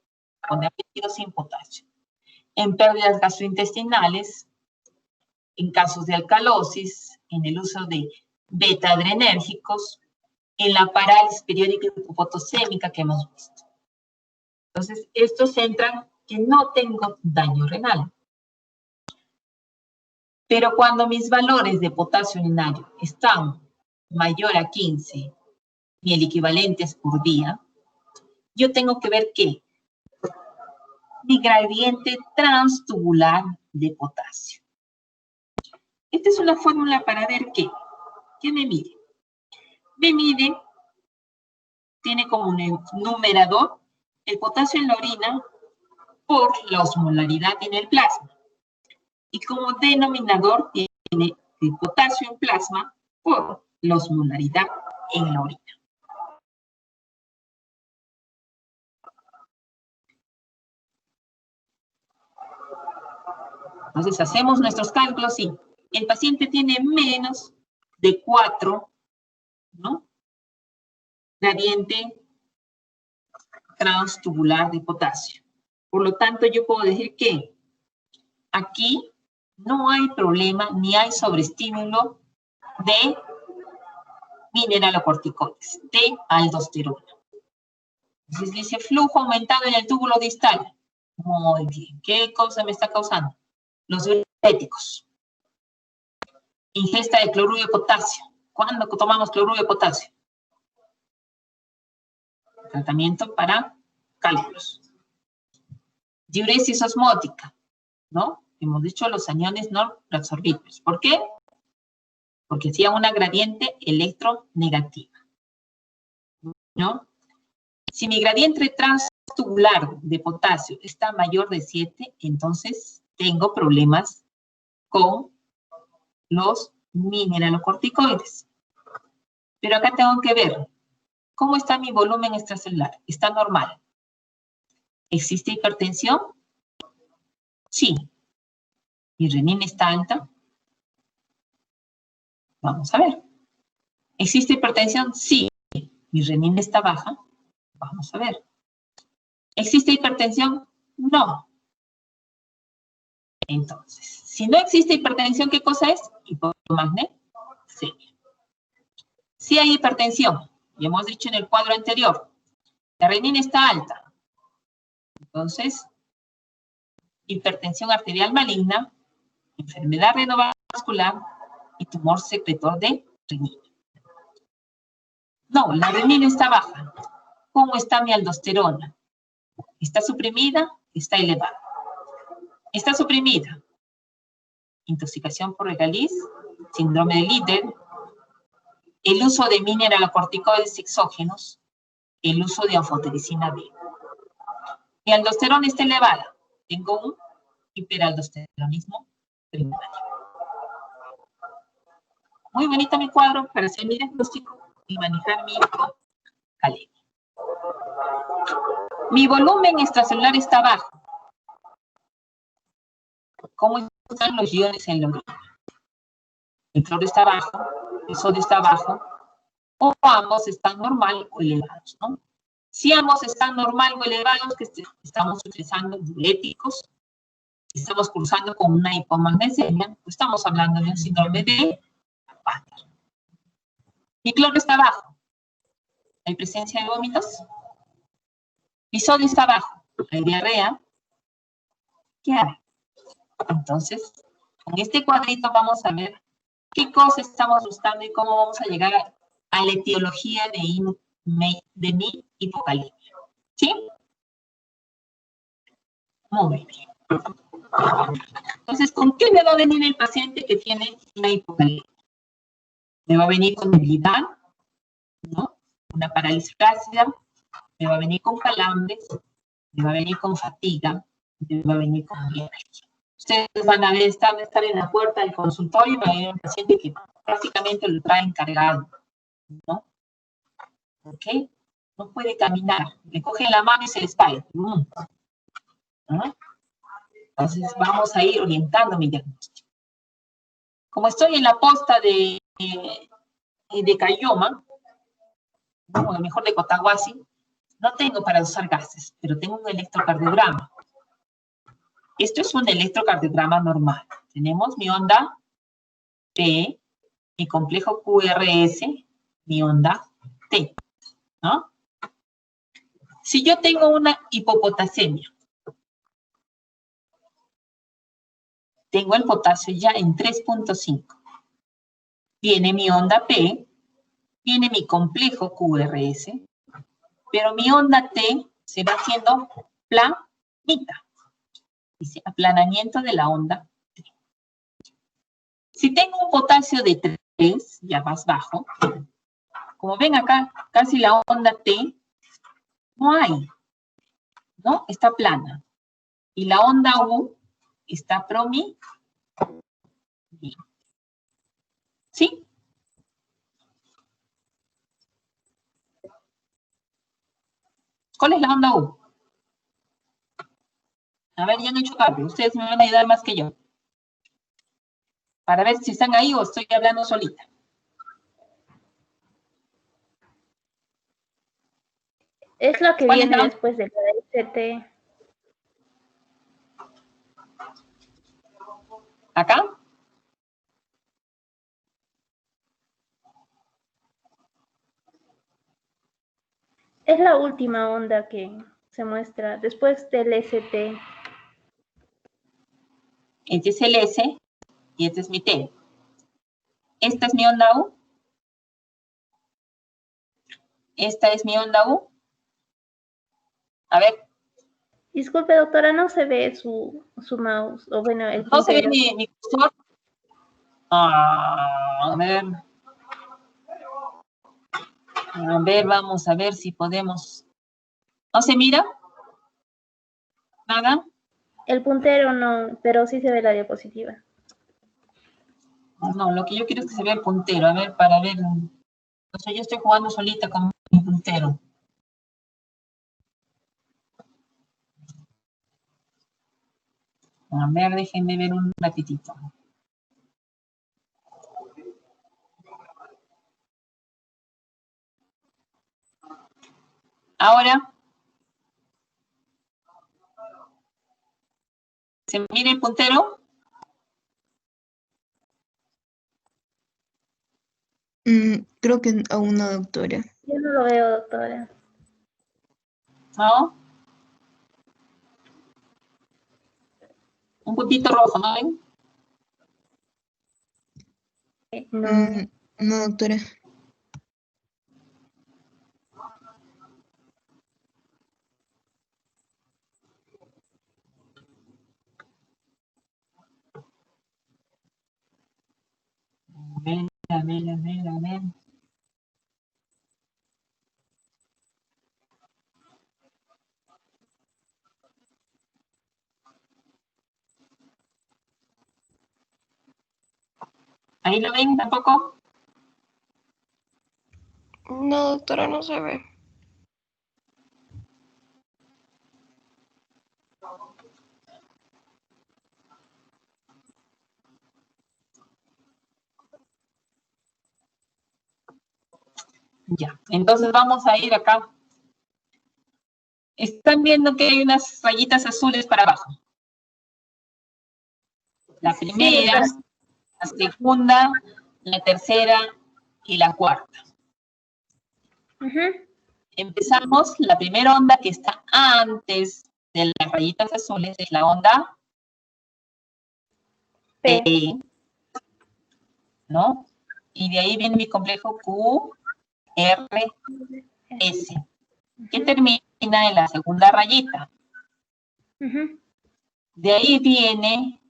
con apetitos sin potasio. En pérdidas gastrointestinales, en casos de alcalosis, en el uso de beta-adrenérgicos, en la parálisis periódica hipopotosémica que hemos visto. Entonces, estos entran que no tengo daño renal. Pero cuando mis valores de potasio urinario están mayor a 15 y el equivalente es por día, yo tengo que ver que mi gradiente transtubular de potasio. Esta es una fórmula para ver qué me mide. Me mide, tiene como un numerador el potasio en la orina por la osmolaridad en el plasma. Y como denominador tiene el potasio en plasma por la osmolaridad en la orina. Entonces hacemos nuestros cálculos y el paciente tiene menos de 4, ¿no? Gradiente transtubular de potasio. Por lo tanto, yo puedo decir que aquí no hay problema ni hay sobreestímulo de mineralocorticoides, de aldosterona. Entonces dice flujo aumentado en el túbulo distal. Muy bien. ¿Qué cosa me está causando? Los diuréticos. Ingesta de cloruro de potasio. ¿Cuándo tomamos cloruro de potasio? Tratamiento para cálculos. Diuresis osmótica, ¿no? Hemos dicho los aniones no reabsorbibles. ¿Por qué? Porque hacía una gradiente electronegativa, ¿no? Si mi gradiente transtubular de potasio está mayor de 7, entonces tengo problemas con los mineralocorticoides. Pero acá tengo que ver cómo está mi volumen extracelular. ¿Está normal? ¿Existe hipertensión? Sí. ¿Mi renina está alta? Vamos a ver. ¿Existe hipertensión? Sí. ¿Mi renina está baja? Vamos a ver. ¿Existe hipertensión? No. Entonces, si no existe hipertensión, ¿qué cosa es? Hipomagnesemia. Si hay hipertensión, y hemos dicho en el cuadro anterior, la renina está alta. Entonces, hipertensión arterial maligna, enfermedad renovascular y tumor secretor de renina. No, la renina está baja. ¿Cómo está mi aldosterona? ¿Está suprimida? ¿Está elevada? Está suprimida. Intoxicación por regaliz, síndrome de Liddle, el uso de mineralocorticoides exógenos, el uso de anfotericina B. Mi aldosterona está elevada. Tengo un hiperaldosteronismo primario. Muy bonito mi cuadro para hacer mi diagnóstico y manejar mi hipocalemia. Mi volumen extracelular está bajo. ¿Cómo están los iones en la orina? El cloro está bajo, el sodio está bajo, o ambos están normal o elevados, ¿no? Si ambos están normal o elevados, que estamos utilizando diuréticos, estamos cruzando con una hipomagnesemia, pues estamos hablando de un síndrome de Batten. Mi cloro está bajo. ¿Hay presencia de vómitos? Mi sodio está bajo. ¿Hay diarrea? ¿Qué hay? Entonces, con este cuadrito vamos a ver qué cosa estamos buscando y cómo vamos a llegar a la etiología de mi hipocalemia. ¿Sí? Muy bien. Entonces, ¿con qué me va a venir el paciente que tiene una hipocalemia? Me va a venir con debilidad, ¿no? Una parálisis flácida, me va a venir con calambres, me va a venir con fatiga, me va a venir con mialgia. Ustedes van a ver, estar en la puerta del consultorio y va a haber un paciente que prácticamente lo trae cargado, ¿no? ¿Ok? No puede caminar, le cogen la mano y se les cae. ¿No? Entonces vamos a ir orientando mi diagnóstico. Como estoy en la posta de Cayoma, o a lo mejor de Cotahuasi, no tengo para usar gases, pero tengo un electrocardiograma. Esto es un electrocardiograma normal. Tenemos mi onda P, mi complejo QRS, mi onda T, ¿no? Si yo tengo una hipopotasemia, tengo el potasio ya en 3.5. Viene mi onda P, viene mi complejo QRS, pero mi onda T se va haciendo planita. Dice aplanamiento de la onda T. Si tengo un potasio de 3, ya más bajo, como ven acá, casi la onda T no hay, ¿no? Está plana. Y la onda U está promi. ¿Sí? ¿Cuál es la onda U? A ver, ya han hecho cambio. Ustedes me van a ayudar más que yo. Para ver si están ahí o estoy hablando solita. Es lo que ¿Cuál es viene la- después de la ST. ¿Acá? Es la última onda que se muestra después del ST. Este es el S y este es mi T. Esta es mi onda U. Esta es mi onda U. A ver, Disculpe, doctora, no se ve su mouse, o bueno, el ¿no se ve puntero. mi cursor? A ver. A ver, vamos a ver si podemos. ¿No se mira? ¿Nada? El puntero no, pero sí se ve la diapositiva. No, lo que yo quiero es que se vea el puntero. A ver, para ver. O sea, yo estoy jugando solita con mi puntero. A ver, déjenme ver un ratitito. Ahora. ¿Se mira el puntero? Creo que aún no, doctora. Yo no lo veo, doctora. ¿No? Un puntito rojo, ¿no ven? No. No, doctora. A ver. ¿Ahí lo ven tampoco? No, doctora, no se ve. Ya, entonces vamos a ir acá. Están viendo que hay unas rayitas azules para abajo. La primera, la segunda, la tercera y la cuarta. Empezamos, la primera onda que está antes de las rayitas azules es la onda P, ¿no? Y de ahí viene mi complejo QRS, que termina en la segunda rayita. De ahí viene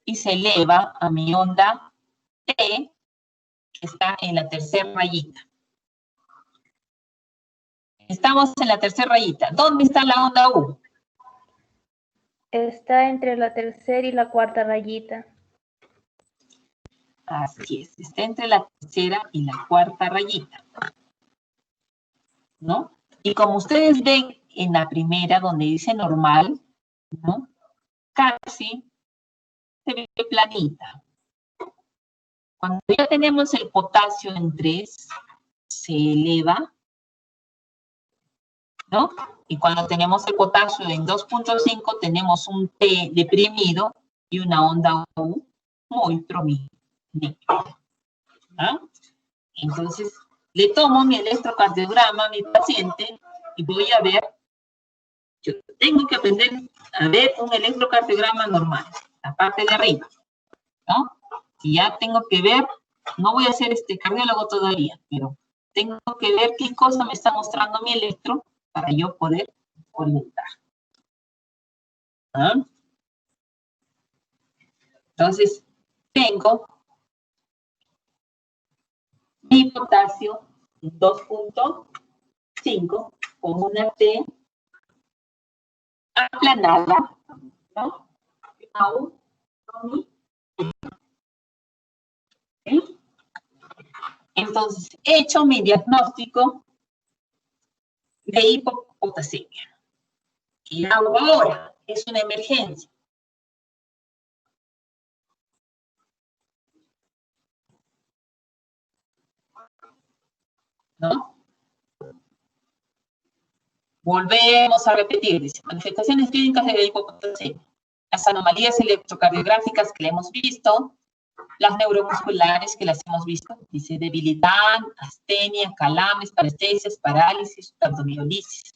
y se eleva a mi onda T, que está en la tercera rayita. Estamos en la tercera rayita. ¿Dónde está la onda U? Está entre la tercera y la cuarta rayita. Así es, está entre la tercera y la cuarta rayita, ¿no? Y como ustedes ven en la primera, donde dice normal, ¿no? casi se ve planita. Cuando ya tenemos el potasio en 3, se eleva, ¿no? Y cuando tenemos el potasio en 2.5, tenemos un T deprimido y una onda U muy prominente. ¿Ah? Entonces, le tomo mi electrocardiograma a mi paciente y voy a ver. Yo tengo que aprender a ver un electrocardiograma normal, la parte de arriba, ¿no? Y ya tengo que ver, no voy a ser cardiólogo todavía, pero tengo que ver qué cosa me está mostrando mi electro para yo poder orientar. ¿Ah? Entonces, tengo mi potasio 2.5 con una T aplanada, ¿no? Aún con mi. ¿Sí? Entonces, he hecho mi diagnóstico de hipopotasemia. ¿Qué hago ahora? Es una emergencia. ¿No? Volvemos a repetir, dice, manifestaciones clínicas de la hipopotasemia. Las anomalías electrocardiográficas que le hemos visto, las neuromusculares que las hemos visto, dice debilidad, astenia, calambres, parestesias, parálisis, abdomiolisis.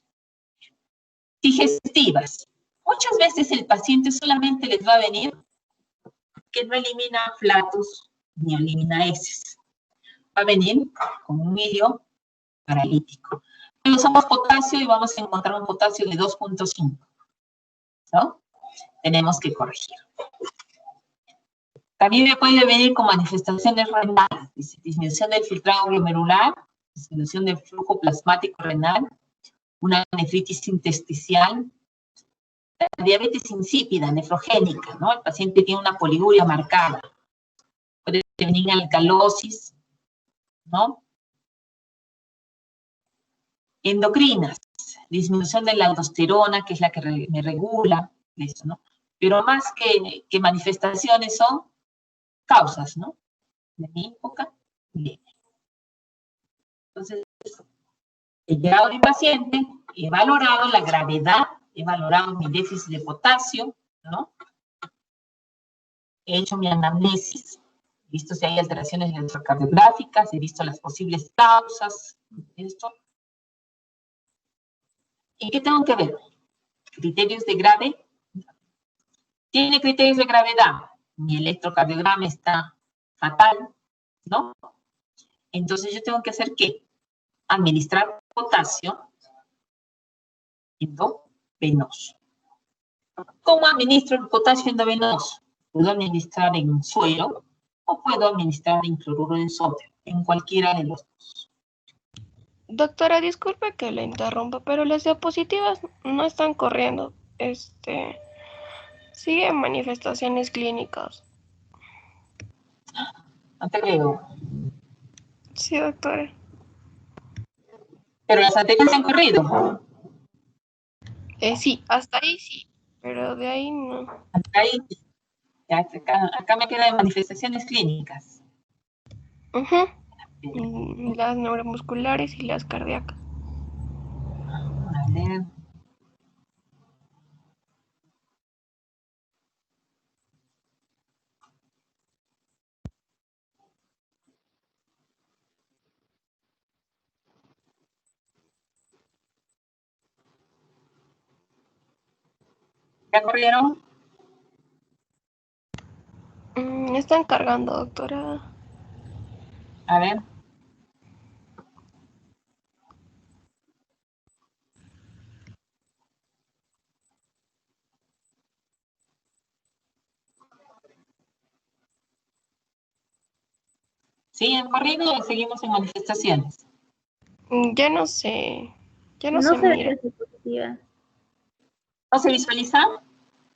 Digestivas. Muchas veces el paciente solamente les va a venir que no elimina flatus ni elimina heces. Va a venir con un milio paralítico. Pero usamos potasio y vamos a encontrar un potasio de 2.5. ¿No? Tenemos que corregir. También me puede venir con manifestaciones renales, disminución del filtrado glomerular, disminución del flujo plasmático renal, una nefritis intersticial, diabetes insípida, nefrogénica, ¿no? El paciente tiene una poliguria marcada. Puede venir alcalosis, ¿no? Endocrinas, disminución de la aldosterona, que es la que me regula, eso, ¿no? Pero más que manifestaciones son causas, ¿no? De mi época, bien. Entonces, he llegado a mi paciente, he valorado la gravedad, he valorado mi déficit de potasio, ¿no? He hecho mi anamnesis, he visto si hay alteraciones electrocardiográficas, he visto las posibles causas de esto. ¿Y qué tengo que ver? Criterios de grave. ¿Tiene criterios de gravedad? Mi electrocardiograma está fatal, ¿no? Entonces yo tengo que hacer ¿qué? Administrar potasio endovenoso. ¿Cómo administro el potasio endovenoso? Puedo administrar en suero o puedo administrar en cloruro de sodio, en cualquiera de los dos. Doctora, disculpe que le interrumpa, pero las diapositivas no están corriendo. Siguen manifestaciones clínicas. No te creo. Sí, doctora. Pero las anteriores han corrido. Sí, hasta ahí sí, pero de ahí no. Hasta ahí, ya, acá me quedan manifestaciones clínicas. Ujú. Las neuromusculares y las cardíacas. A ver. ¿Ya corrieron? Están cargando, doctora. A ver. ¿Sí han corrido o seguimos en manifestaciones? Ya no sé. Ya no No se se ve mira. diapositiva. ¿No se visualiza?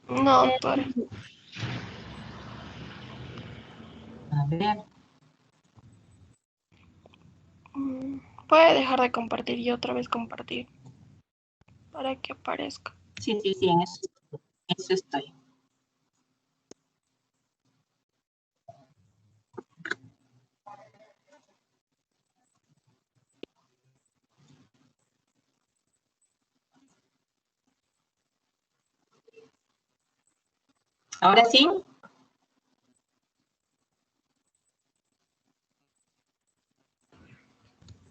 No, doctora. A ver. Puede dejar de compartir y otra vez compartir para que aparezca. Sí, en eso estoy. ¿Ahora sí?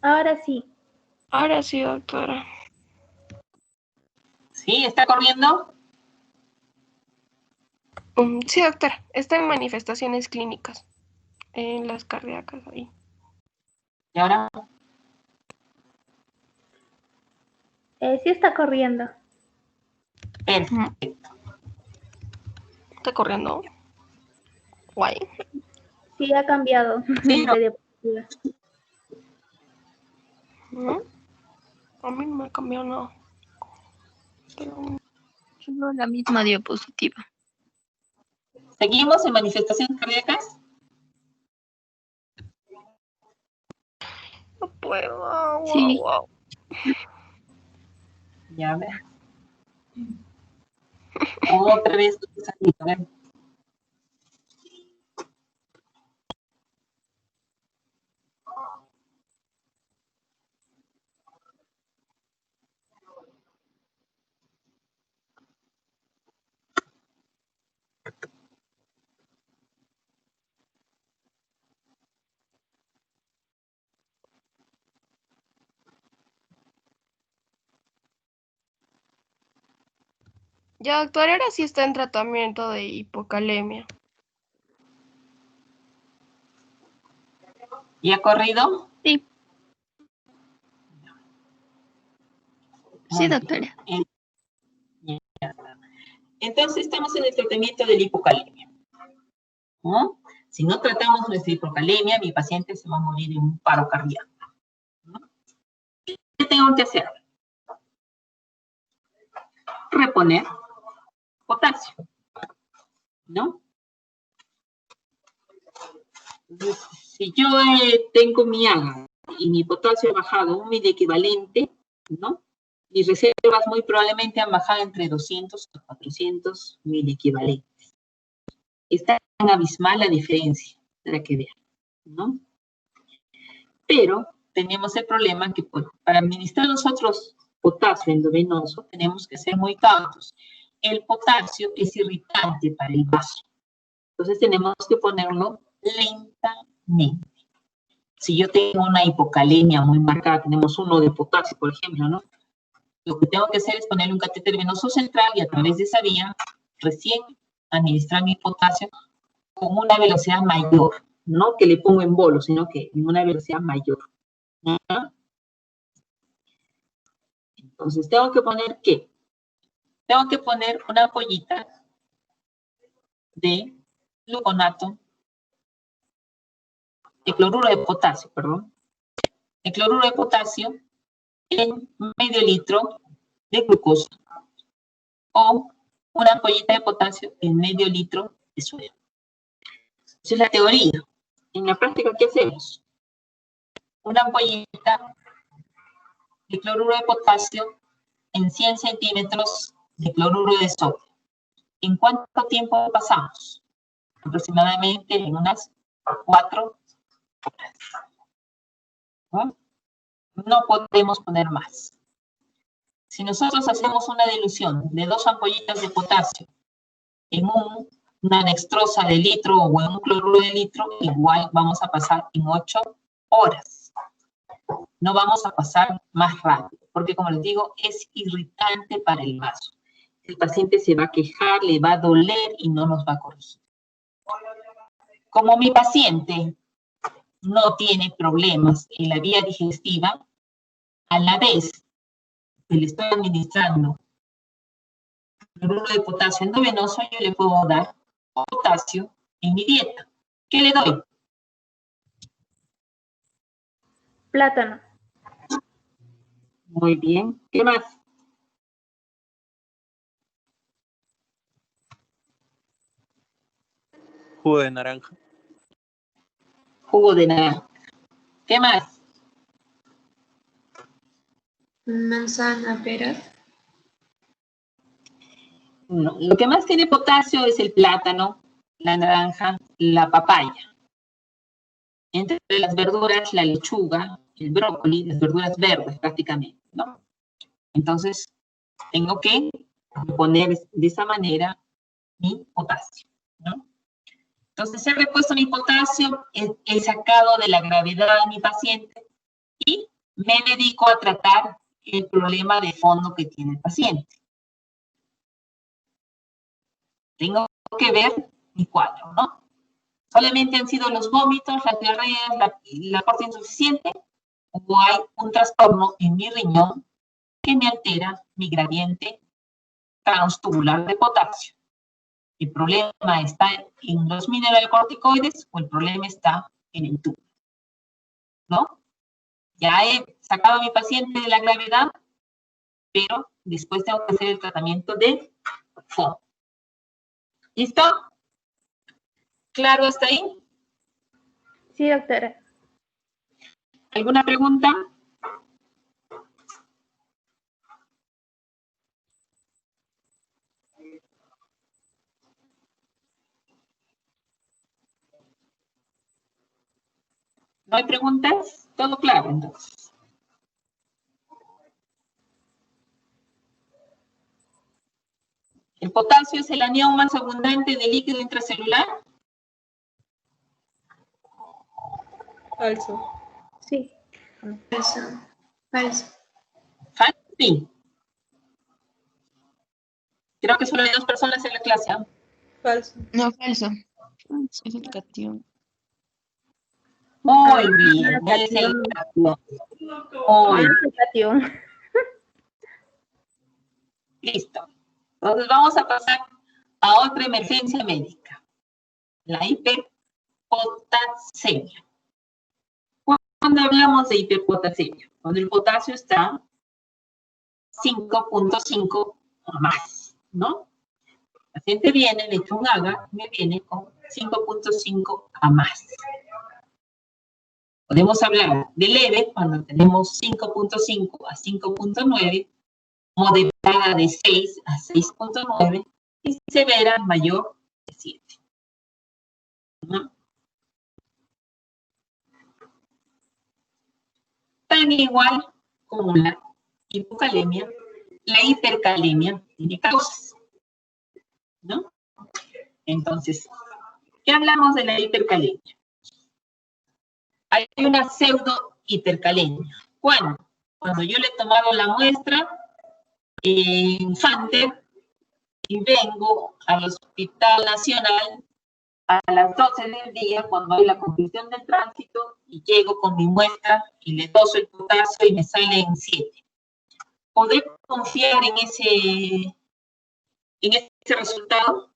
Ahora sí. Ahora sí, doctora. ¿Sí? ¿Está corriendo? Sí, doctora. Está en manifestaciones clínicas. En las cardíacas ahí. ¿Y ahora? Sí está corriendo. Perfecto. ¿Está corriendo? Guay. Sí ha cambiado Sí, de diapositiva. ¿No? A mí no me ha cambiado nada. Pero... Solo la misma diapositiva. ¿Seguimos en manifestaciones cardíacas? no puedo. Wow, Sí. wow. Ya ver. Otra vez. A ver. Ya, doctora, ahora sí está en tratamiento de hipocalemia. ¿Y ha corrido? Sí. Muy Sí, bien. doctora. Ya. Entonces estamos en el tratamiento de la hipocalemia, ¿no? Si no tratamos nuestra hipocalemia, mi paciente se va a morir de un paro cardíaco, ¿no? ¿Qué tengo que hacer? Reponer potasio, ¿no? Entonces, si yo tengo mi AGA y mi potasio ha bajado un miliequivalente, ¿no? Mis reservas muy probablemente han bajado entre 200 a 400 miliequivalentes. Está tan abismal la diferencia, para que vean, ¿no? Pero tenemos el problema que para administrar nosotros potasio endovenoso tenemos que ser muy cautos. El potasio es irritante para el vaso. Entonces tenemos que ponerlo lentamente. Si yo tengo una hipocalemia muy marcada, tenemos 1 de potasio, por ejemplo, ¿no? Lo que tengo que hacer es ponerle un catéter venoso central y a través de esa vía recién administrar mi potasio con una velocidad mayor, no que le pongo en bolo, sino que en una velocidad mayor. ¿No? Entonces, ¿tengo que poner qué? Tengo que poner una ampollita de gluconato, de cloruro de potasio, perdón. El cloruro de potasio en medio litro de glucosa o una ampollita de potasio en medio litro de suero. Esa es la teoría. En la práctica, ¿qué hacemos? Una ampollita de cloruro de potasio en 100 centímetros de cloruro de sodio. ¿En cuánto tiempo pasamos? Aproximadamente en unas 4 horas. ¿No? No podemos poner más. Si nosotros hacemos una dilución de 2 ampollitas de potasio en una dextrosa de litro o en un cloruro de litro, igual vamos a pasar en 8 horas. No vamos a pasar más rápido, porque como les digo, es irritante para el vaso. El paciente se va a quejar, le va a doler y no nos va a corregir. Como mi paciente no tiene problemas en la vía digestiva, a la vez que le estoy administrando cloruro de potasio endovenoso, yo le puedo dar potasio en mi dieta. ¿Qué le doy? Plátano. Muy bien. ¿Qué más? Jugo de naranja. Jugo de naranja. ¿Qué más? Manzana, peras. No, lo que más tiene potasio es el plátano, la naranja, la papaya. Entre las verduras, la lechuga, el brócoli, las verduras verdes prácticamente, ¿no? Entonces, tengo que poner de esa manera mi potasio, ¿no? Entonces he repuesto mi potasio, he sacado de la gravedad a mi paciente y me dedico a tratar el problema de fondo que tiene el paciente. Tengo que ver mi cuadro, ¿no? Solamente han sido los vómitos, las diarreas, la fuerza insuficiente, o hay un trastorno en mi riñón que me altera mi gradiente transtubular de potasio. ¿El problema está en los mineralocorticoides o el problema está en el tubo? ¿No? Ya he sacado a mi paciente de la gravedad, pero después tengo que hacer el tratamiento de fondo. ¿Listo? ¿Claro hasta ahí? Sí, doctora. ¿Alguna pregunta? ¿No hay preguntas? Todo claro, entonces. ¿El potasio es el anión más abundante de líquido intracelular? Falso. Sí. Falso. Falso. ¿Falso? Sí. Creo que solo hay 2 personas en la clase, ¿ah? Falso. No, falso. Es el cation. Muy bien, ya es el cation. Muy bien. Cation. Listo. Entonces vamos a pasar a otra emergencia médica. La hiperpotasemia. Cuando hablamos de hiperpotasemia, cuando el potasio está 5.5 o más, ¿no? El paciente viene, le echo un AGA, me viene con 5.5 a más. Podemos hablar de leve cuando tenemos 5.5 a 5.9, moderada de 6 a 6.9 y severa mayor de 7. ¿No? Tan igual como la hipocalemia, la hipercalemia tiene causas, ¿no? Entonces, ¿qué hablamos de la hipercalemia? Hay una pseudo hipercalemia. ¿Cuándo? Cuando yo le he tomado la muestra infante y vengo al Hospital Nacional a las 12 del día, cuando hay la condición del tránsito, y llego con mi muestra y le doso el potasio y me sale en 7. ¿Podré confiar en ese resultado?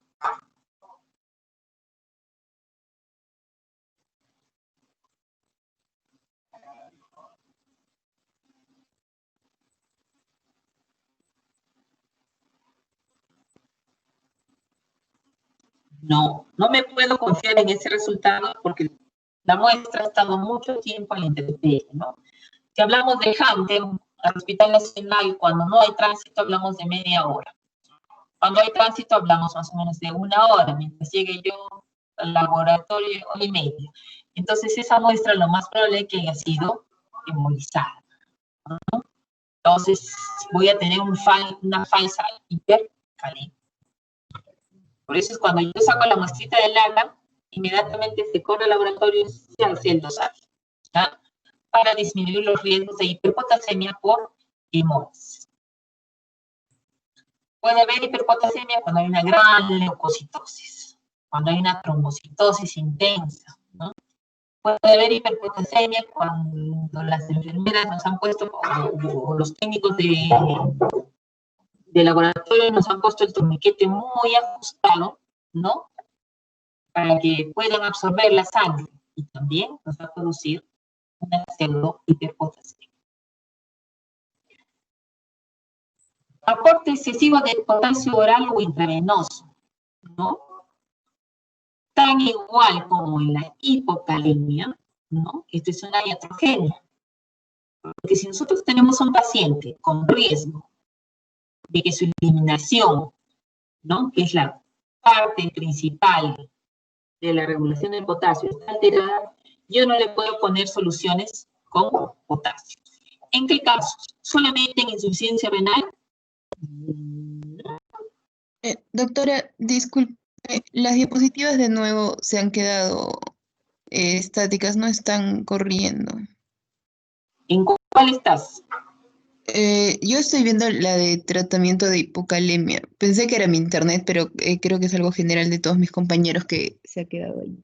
No, no me puedo confiar en ese resultado porque la muestra ha estado mucho tiempo en la intemperie, ¿no? Si hablamos de Hunter, al Hospital Nacional, cuando no hay tránsito hablamos de media hora. Cuando hay tránsito hablamos más o menos de 1 hora, mientras llegue yo al laboratorio, 1 hora y media. Entonces esa muestra lo más probable es que haya sido embolizada, ¿no? Entonces voy a tener una falsa hipercalemia. Por eso es cuando yo saco la muestrita del AGA, inmediatamente se corre al laboratorio y se hace el dosaje, ¿ya? Para disminuir los riesgos de hiperpotasemia por hemólisis. Puede haber hiperpotasemia cuando hay una gran leucocitosis, cuando hay una trombocitosis intensa, ¿no? Puede haber hiperpotasemia cuando las enfermeras nos han puesto, o los técnicos de laboratorio nos han puesto el torniquete muy ajustado, ¿no? Para que puedan absorber la sangre y también nos va a producir una pseudo hiperpotasemia. Aporte excesivo de potasio oral o intravenoso, ¿no? Tan igual como en la hipocalemia, ¿no? Esto es una iatrogenia. Porque si nosotros tenemos un paciente con riesgo de que su eliminación, ¿no? Que es la parte principal de la regulación del potasio, está alterada, yo no le puedo poner soluciones con potasio. ¿En qué casos? ¿Solamente en insuficiencia renal? Doctora, disculpe, las diapositivas de nuevo se han quedado estáticas, no están corriendo. ¿En cuál estás? Yo estoy viendo la de tratamiento de hipocalemia. Pensé que era mi internet, pero creo que es algo general de todos mis compañeros que se ha quedado ahí.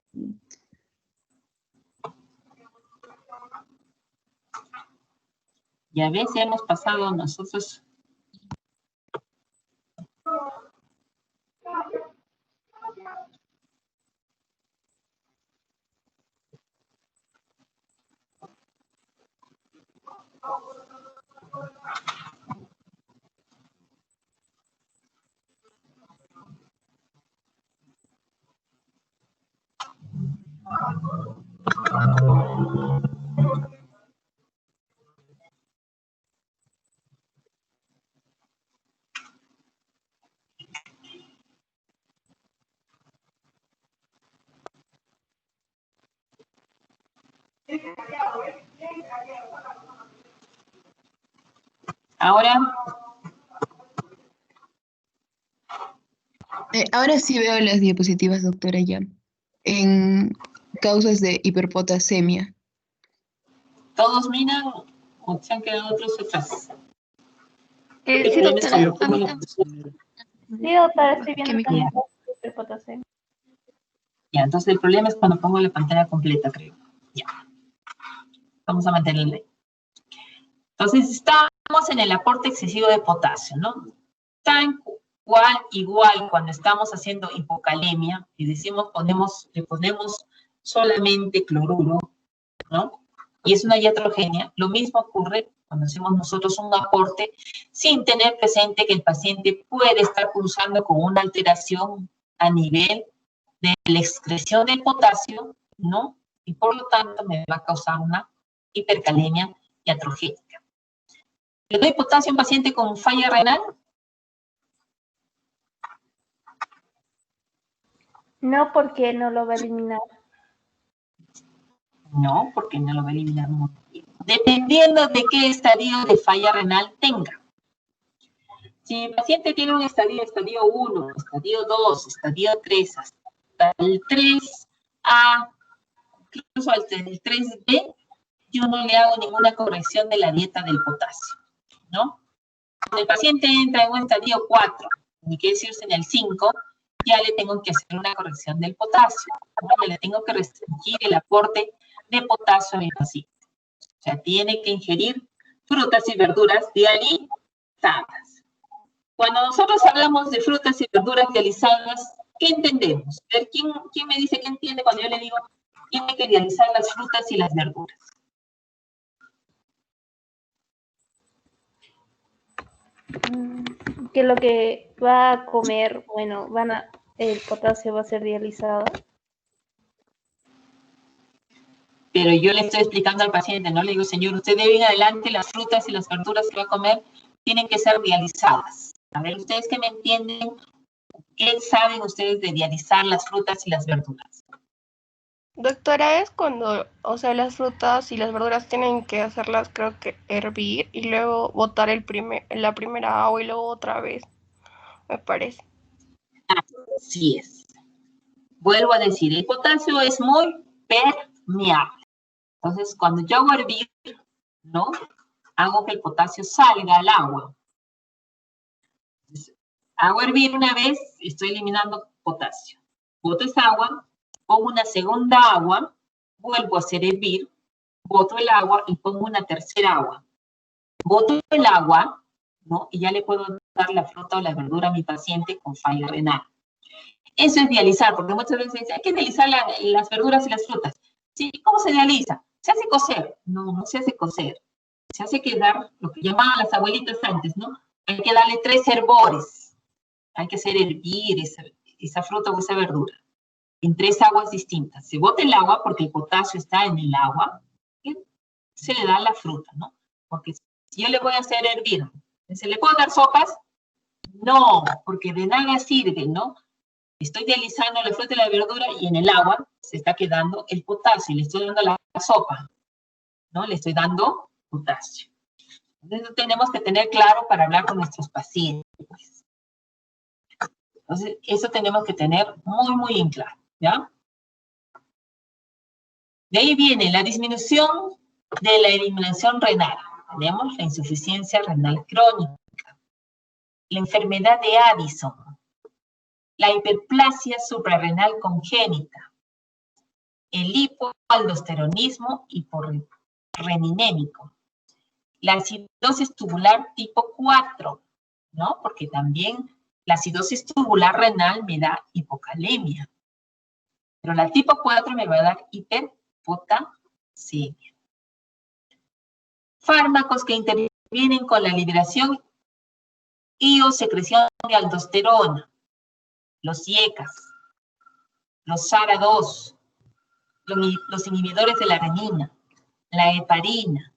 Ya ves, ya hemos pasado nosotros. Ahora, Ahora sí veo las diapositivas, doctora, ya. En causas de hiperpotasemia. todos miran o se han quedado otros atrás. Sí, doctora, a mí también. Sí, doctora, estoy Que viendo me también la hiperpotasemia. Ya, entonces el problema es cuando pongo la pantalla completa, creo. Ya. Vamos a mantenerla ahí. Entonces, estamos en el aporte excesivo de potasio, ¿no? Tan igual cuando estamos haciendo hipocalemia y decimos, le ponemos solamente cloruro, ¿no? Y es una iatrogenia. Lo mismo ocurre cuando hacemos nosotros un aporte sin tener presente que el paciente puede estar cursando con una alteración a nivel de la excreción del potasio, ¿no? Y por lo tanto me va a causar una hipercalemia iatrogénica. ¿Le doy potasio a un paciente con falla renal? No, porque no lo va a eliminar. No, porque no lo va a eliminar muy bien. Dependiendo de qué estadio de falla renal tenga. Si el paciente tiene un estadio 1, estadio 2, estadio 3, hasta el 3A, incluso hasta el 3B, yo no le hago ninguna corrección de la dieta del potasio, ¿no? Cuando el paciente entra en un estadio 4, ni que decirse en el 5, ya le tengo que hacer una corrección del potasio, ¿no? Le tengo que restringir el aporte de potasio a mi paciente. O sea, tiene que ingerir frutas y verduras dializadas. Cuando nosotros hablamos de frutas y verduras dializadas, ¿qué entendemos? A ver, ¿quién me dice qué entiende cuando yo le digo tiene que dializar las frutas y las verduras? Que lo que va a comer, bueno, el potasio va a ser dializado. Pero yo le estoy explicando al paciente, no le digo, señor, usted de hoy en adelante las frutas y las verduras que va a comer tienen que ser dializadas. A ver, ustedes que me entienden, ¿qué saben ustedes de dializar las frutas y las verduras? Doctora, es cuando, o sea, las frutas y las verduras tienen que hacerlas, creo que hervir y luego botar la primera agua y luego otra vez, me parece. Así es. Vuelvo a decir, el potasio es muy permeable. Entonces, cuando yo hago hervir, ¿no? Hago que el potasio salga al agua. Entonces, hago hervir una vez, estoy eliminando potasio. Boto esa agua, pongo una segunda agua, vuelvo a hacer hervir, boto el agua y pongo una tercera agua. Boto el agua, ¿no? Y ya le puedo dar la fruta o la verdura a mi paciente con falla renal. Eso es dializar, porque muchas veces dicen, hay que dializar las verduras y las frutas. Sí, ¿cómo se dializa? Se hace cocer. No, no se hace cocer. Se hace quedar lo que llamaban las abuelitas antes, ¿no? Hay que darle 3 hervores. Hay que hacer hervir esa fruta o esa verdura en 3 aguas distintas. Se bota el agua porque el potasio está en el agua y se le da la fruta, ¿no? Porque si yo le voy a hacer hervir, ¿se le puedo dar sopas? No, porque de nada sirve, ¿no? Estoy dializando la fruta y la verdura y en el agua se está quedando el potasio y le estoy dando la sopa, ¿no? Le estoy dando potasio. Entonces tenemos que tener claro para hablar con nuestros pacientes. Entonces, eso tenemos que tener muy, muy en claro, ¿ya? De ahí viene la disminución de la eliminación renal. Tenemos la insuficiencia renal crónica, la enfermedad de Addison, la hiperplasia suprarrenal congénita, el hipoaldosteronismo hiporreninémico, la acidosis tubular tipo 4, ¿no? Porque también la acidosis tubular renal me da hipocalemia, pero la tipo 4 me va a dar hiperpotasemia. Fármacos que intervienen con la liberación y o secreción de aldosterona, los IECAS, los SARA2, los inhibidores de la renina, la heparina,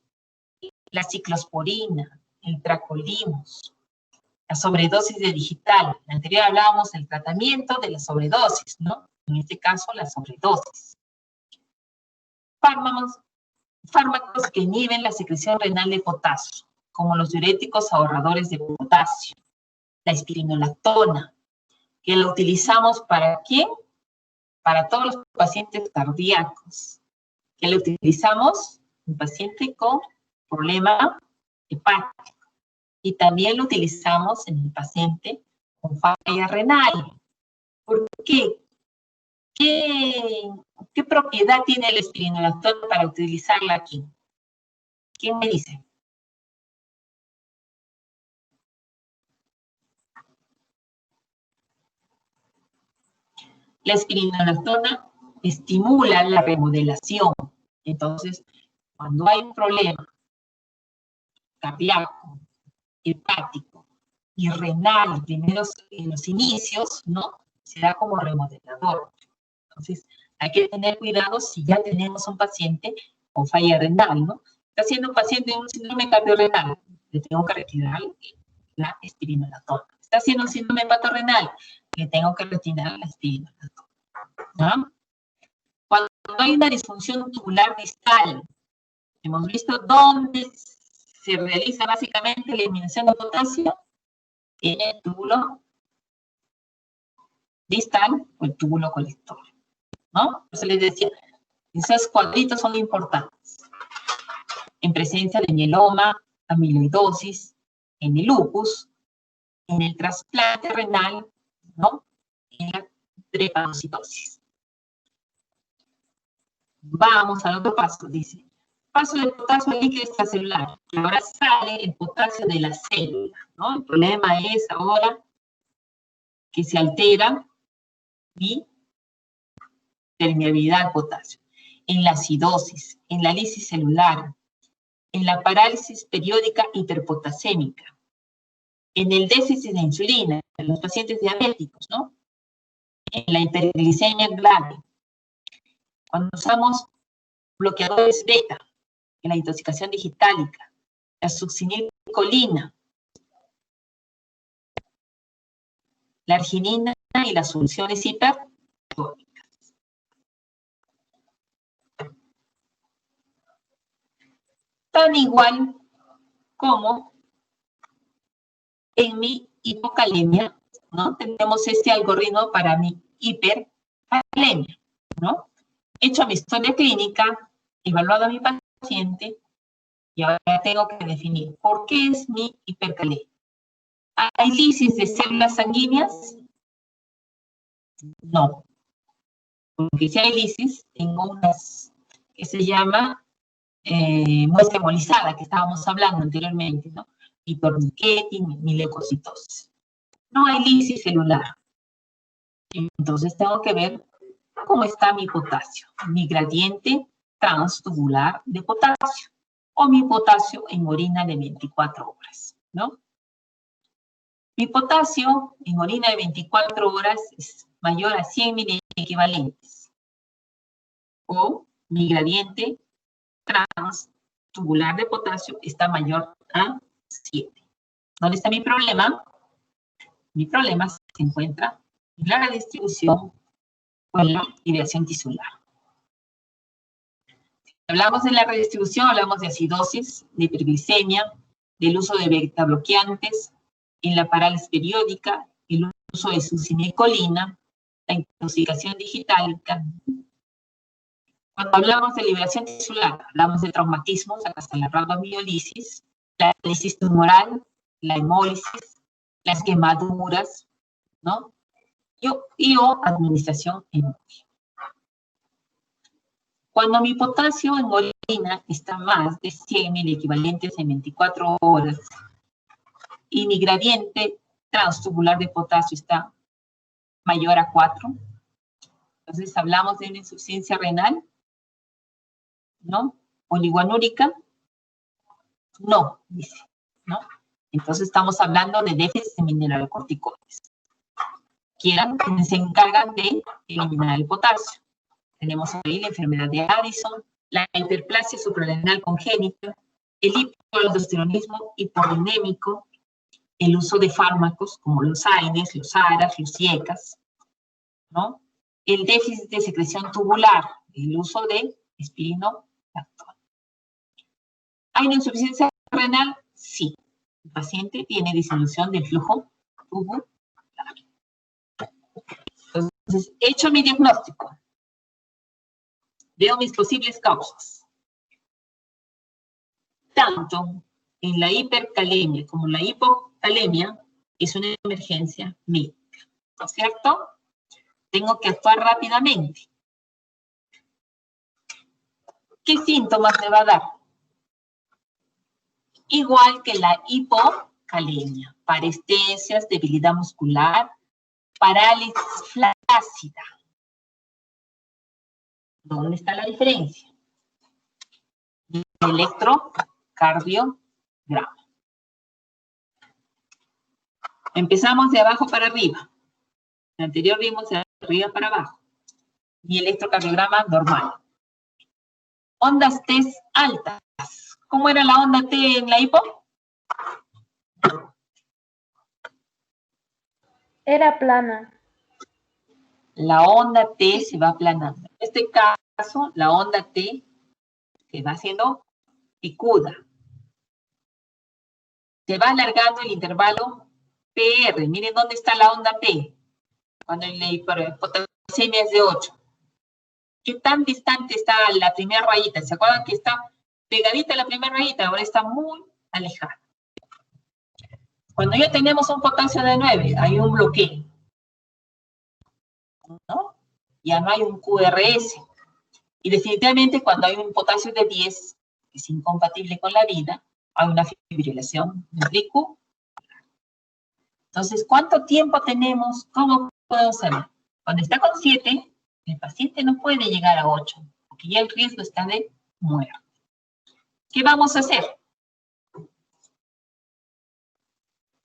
la ciclosporina, el tracolimos, la sobredosis de digital. En anterior hablábamos del tratamiento de la sobredosis, ¿no? En este caso, la sobredosis. Fármacos que inhiben la secreción renal de potasio, como los diuréticos ahorradores de potasio, la espironolactona, que la utilizamos ¿para quién? Para todos los pacientes cardíacos, que la utilizamos en paciente con problema hepático, y también lo utilizamos en el paciente con falla renal. ¿Por qué? ¿Qué propiedad tiene el espironolactona para utilizarla aquí? ¿Quién me dice? La espironolactona estimula la remodelación. Entonces, cuando hay un problema cardíaco, hepático y renal, primero en los inicios, ¿no? Se da como remodelador. Entonces, hay que tener cuidado si ya tenemos un paciente con falla renal, ¿no? Está siendo un paciente de un síndrome cardiorrenal, le tengo que retirar la espironolactona. Está haciendo un síndrome hepatorrenal, le tengo que retirar la espironolactona, ¿no? Cuando hay una disfunción tubular distal, hemos visto dónde se realiza básicamente la eliminación de potasio en el túbulo distal o el túbulo colector, ¿no? Entonces les decía, esos cuadritos son importantes. En presencia de mieloma, amiloidosis, en el lupus, en el trasplante renal, ¿no? En la drepanocytosis. Vamos al otro paso, dice. Paso del potasio al líquido extracelular. Y ahora sale el potasio de la célula, ¿no? El problema es ahora que se altera mi permeabilidad al potasio. En la acidosis, en la lisis celular, en la parálisis periódica hiperpotasémica, en el déficit de insulina, en los pacientes diabéticos, ¿no? En la hiperglicemia grave, cuando usamos bloqueadores beta, en la intoxicación digitálica, la succinilcolina, la arginina y las soluciones hipertónicas. Tan igual como en mi hipocalemia, ¿no? Tenemos este algoritmo para mi hipercalemia, ¿no? He hecho mi historia clínica, evaluado a mi paciente, y ahora tengo que definir por qué es mi hipercalemia. ¿Hay lisis de células sanguíneas? No. Porque si hay lisis, tengo unas que se llama muestra hemolizada, que estábamos hablando anteriormente, ¿no? Y torniquete, mi leucocitosis. No hay lisis celular. Entonces tengo que ver cómo está mi potasio, mi gradiente transtubular de potasio, o mi potasio en orina de 24 horas, ¿no? Mi potasio en orina de 24 horas es mayor a 100 miliequivalentes, o mi gradiente transtubular de potasio está mayor a 7. ¿Dónde está mi problema? Mi problema se encuentra en la redistribución o en la ideación tisular. Si hablamos de la redistribución, hablamos de acidosis, de hiperglicemia, del uso de beta bloqueantes, en la parálisis periódica, el uso de succinilcolina, la intoxicación digital. Cuando hablamos de liberación tisular, hablamos de traumatismos, hasta la rhabdomiolisis, la lisis tumoral, la hemólisis, las quemaduras, ¿no? O administración en. Cuando mi potasio en orina está más de 100.000 equivalentes en 24 horas y mi gradiente transtubular de potasio está mayor a 4, entonces hablamos de una insuficiencia renal, ¿no? Oligoanúrica, no, dice, ¿no? Entonces estamos hablando de déficit de mineralocorticoides. Quienes se encargan de eliminar el potasio. Tenemos ahí la enfermedad de Addison, la hiperplasia suprarrenal congénita, el hipoaldosteronismo hiporinémico, el uso de fármacos como los AINES, los ARAs, los IECAS, ¿no? El déficit de secreción tubular, el uso de espironolactona. ¿Hay una insuficiencia renal? Sí. El paciente tiene disminución del flujo tubular. Entonces, hecho mi diagnóstico, veo mis posibles causas. Tanto en la hipercalemia como en la hipocalemia es una emergencia médica, ¿no es cierto? Tengo que actuar rápidamente. ¿Qué síntomas me va a dar? Igual que la hipocalemia, parestesias, debilidad muscular, parálisis flácida. ¿Dónde está la diferencia? Electrocardiograma. Empezamos de abajo para arriba. En el anterior vimos de arriba para abajo. Mi electrocardiograma normal. Ondas T altas. ¿Cómo era la onda T en la hipo? Era plana. La onda T se va aplanando. En este caso, la onda T se va haciendo picuda. Se va alargando el intervalo PR. Miren dónde está la onda T. Cuando la hipopotasemia es de 8. ¿Qué tan distante está la primera rayita? ¿Se acuerdan que está pegadita a la primera rayita? Ahora está muy alejada. Cuando ya tenemos un potasio de 9, hay un bloqueo, ¿no? Ya no hay un QRS. Y definitivamente cuando hay un potasio de 10, que es incompatible con la vida, hay una fibrilación ventricular. Entonces, ¿cuánto tiempo tenemos? ¿Cómo podemos saber? Cuando está con 7, el paciente no puede llegar a 8, porque ya el riesgo está de muerte. ¿Qué vamos a hacer?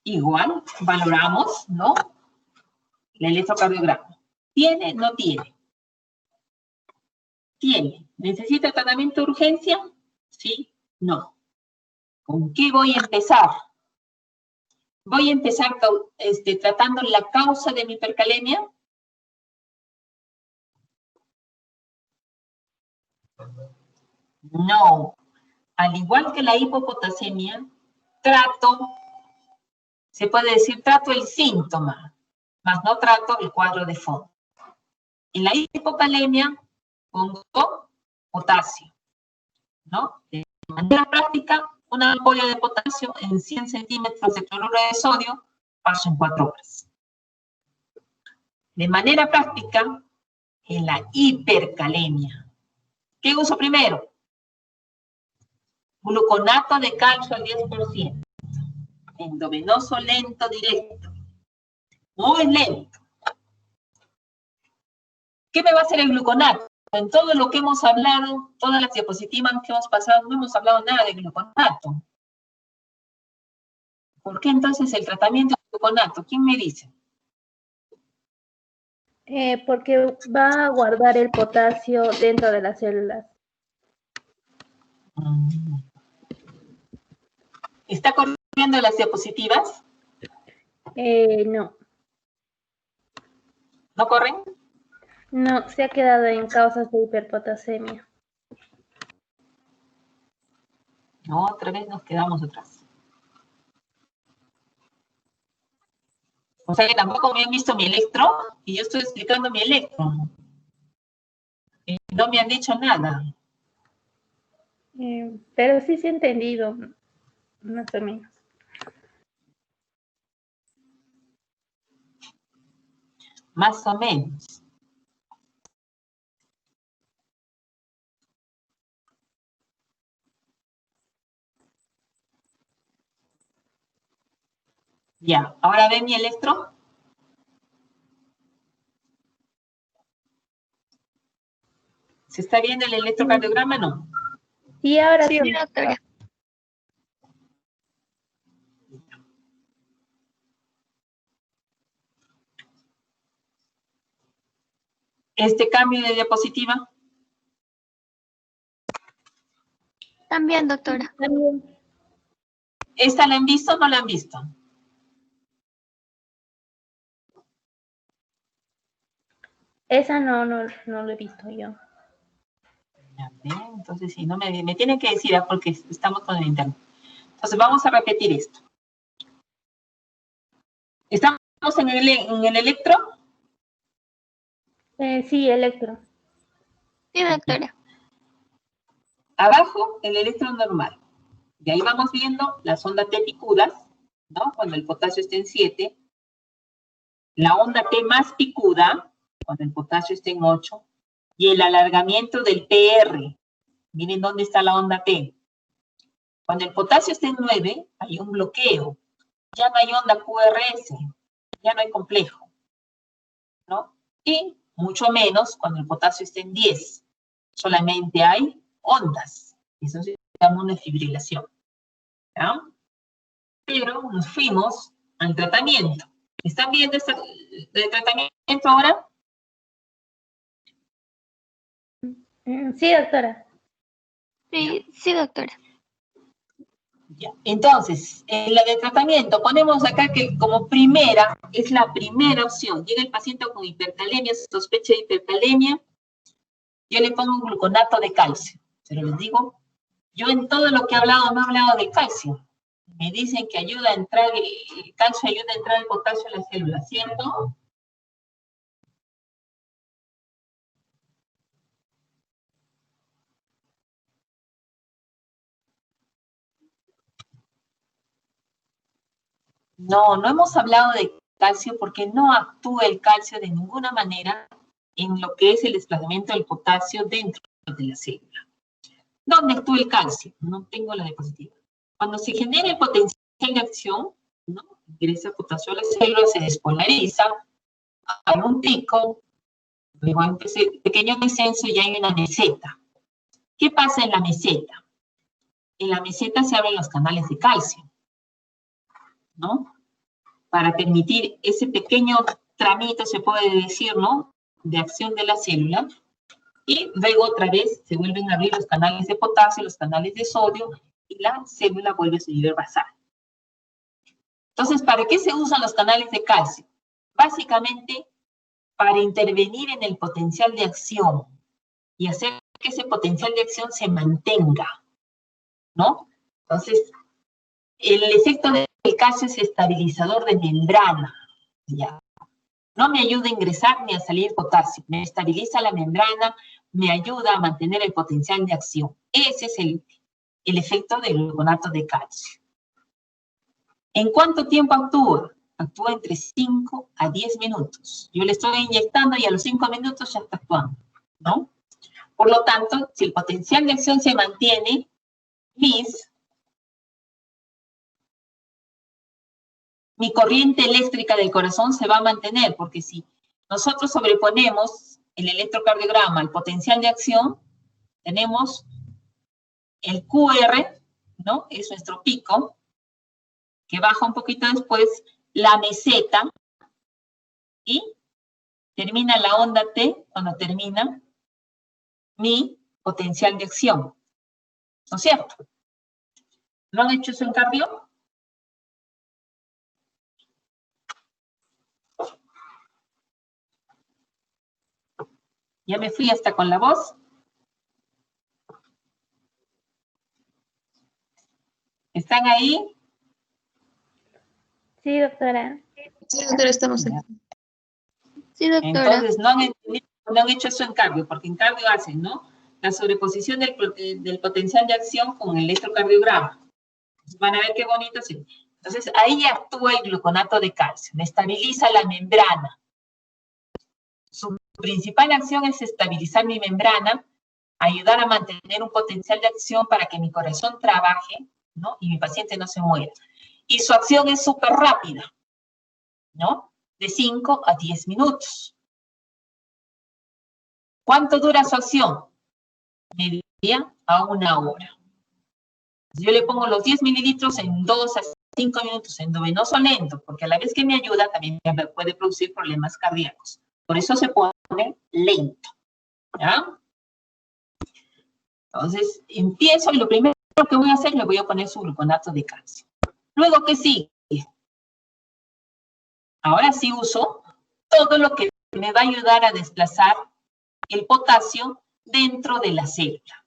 Igual, valoramos, ¿no? El electrocardiograma. ¿Tiene? ¿No tiene? ¿Tiene? ¿Necesita tratamiento de urgencia? Sí, no. ¿Con qué voy a empezar? ¿Voy a empezar tratando la causa de mi hipercalemia? No. Al igual que la hipopotasemia, se puede decir, trato el síntoma, mas no trato el cuadro de fondo. En la hipocalemia pongo potasio, ¿no? De manera práctica, una ampolla de potasio en 100 centímetros de cloruro de sodio paso en 4 horas. De manera práctica, en la hipercalemia, ¿qué uso primero? Gluconato de calcio al 10%. Endovenoso lento directo. Muy lento. ¿Qué me va a hacer el gluconato? En todo lo que hemos hablado, todas las diapositivas que hemos pasado, no hemos hablado nada de gluconato. ¿Por qué entonces el tratamiento de gluconato? ¿Quién me dice? Porque va a guardar el potasio dentro de las células. ¿Está corriendo las diapositivas? No. ¿No corren? No, se ha quedado en causas de hiperpotasemia. No, otra vez nos quedamos atrás. O sea que tampoco me han visto mi electro y yo estoy explicando mi electro. Y no me han dicho nada. Pero sí he entendido, más o menos. Más o menos. Ya, ahora ven mi electro. ¿Se está viendo el electrocardiograma o no? Sí, ahora Sí, sí. doctora. Este cambio de diapositiva. También, doctora. También. ¿Esta la han visto o no la han visto? Esa no lo he visto yo. Ya ven, entonces sí, no me tienen que decir, porque estamos con el internet. Entonces vamos a repetir esto. ¿Estamos en el electro? Sí, electro. Sí, doctora. Abajo, el electro normal. Y ahí vamos viendo las ondas T picudas, ¿no? Cuando el potasio esté en 7. La onda T más picuda, cuando el potasio esté en 8. Y el alargamiento del PR. Miren dónde está la onda T. Cuando el potasio esté en 9, hay un bloqueo. Ya no hay onda QRS. Ya no hay complejo, ¿no? Y mucho menos cuando el potasio esté en 10. Solamente hay ondas. Eso se llama una fibrilación. ¿Ya? Pero nos fuimos al tratamiento. ¿Están viendo el tratamiento ahora? Sí, doctora. Sí, doctora. Ya. Entonces, en la de tratamiento, ponemos acá que como primera, es la primera opción. Llega el paciente con hipercalemia, sospecha de hipercalemia, yo le pongo un gluconato de calcio. Pero les digo, yo en todo lo que he hablado no he hablado de calcio. Me dicen que ayuda a entrar, el calcio ayuda a entrar el potasio a la célula, ¿cierto? No hemos hablado de calcio porque no actúa el calcio de ninguna manera en lo que es el desplazamiento del potasio dentro de la célula. ¿Dónde actúa el calcio? No tengo la diapositiva. Cuando se genera el potencial de acción, ¿no? Ingresa potasio a la célula, se despolariza, hay un pico, luego hay un pequeño descenso y hay una meseta. ¿Qué pasa en la meseta? En la meseta se abren los canales de calcio, ¿no? Para permitir ese pequeño tramito, se puede decir, ¿no? De acción de la célula. Y luego otra vez se vuelven a abrir los canales de potasio, los canales de sodio, y la célula vuelve a subir basal. Entonces, ¿para qué se usan los canales de calcio? Básicamente, para intervenir en el potencial de acción y hacer que ese potencial de acción se mantenga, ¿no? Entonces, el efecto del calcio es estabilizador de membrana, ¿ya? No me ayuda a ingresar ni a salir potasio, me estabiliza la membrana, me ayuda a mantener el potencial de acción. Ese es el efecto del gluconato de calcio. ¿En cuánto tiempo actúa? Actúa entre 5 a 10 minutos. Yo le estoy inyectando y a los 5 minutos ya está actuando, ¿no? Por lo tanto, si el potencial de acción se mantiene, mi corriente eléctrica del corazón se va a mantener, porque si nosotros sobreponemos el electrocardiograma al potencial de acción, tenemos el QR, ¿no? Es nuestro pico, que baja un poquito después, la meseta, y termina la onda T cuando termina mi potencial de acción. ¿No es cierto? ¿No han hecho eso en cardio? Ya me fui hasta con la voz. ¿Están ahí? Sí, doctora. Sí, doctora, estamos Ya. aquí. Sí, doctora. Entonces, no han hecho eso en cardio, porque en cardio hacen, ¿no? La sobreposición del potencial de acción con el electrocardiograma. Van a ver qué bonito. Sí. Entonces, ahí actúa el gluconato de calcio, estabiliza la membrana. Su principal acción es estabilizar mi membrana, ayudar a mantener un potencial de acción para que mi corazón trabaje, ¿no? Y mi paciente no se muera. Y su acción es súper rápida, ¿no? De 5 a 10 minutos. ¿Cuánto dura su acción? Media a 1 hora. Yo le pongo los 10 mililitros en 2 a 5 minutos, endovenoso lento, porque a la vez que me ayuda, también me puede producir problemas cardíacos. Por eso se pone lento, ¿ya? Entonces, empiezo y lo primero que voy a hacer, le voy a poner su gluconato de calcio. Luego, ¿qué sigue? Ahora sí uso todo lo que me va a ayudar a desplazar el potasio dentro de la célula,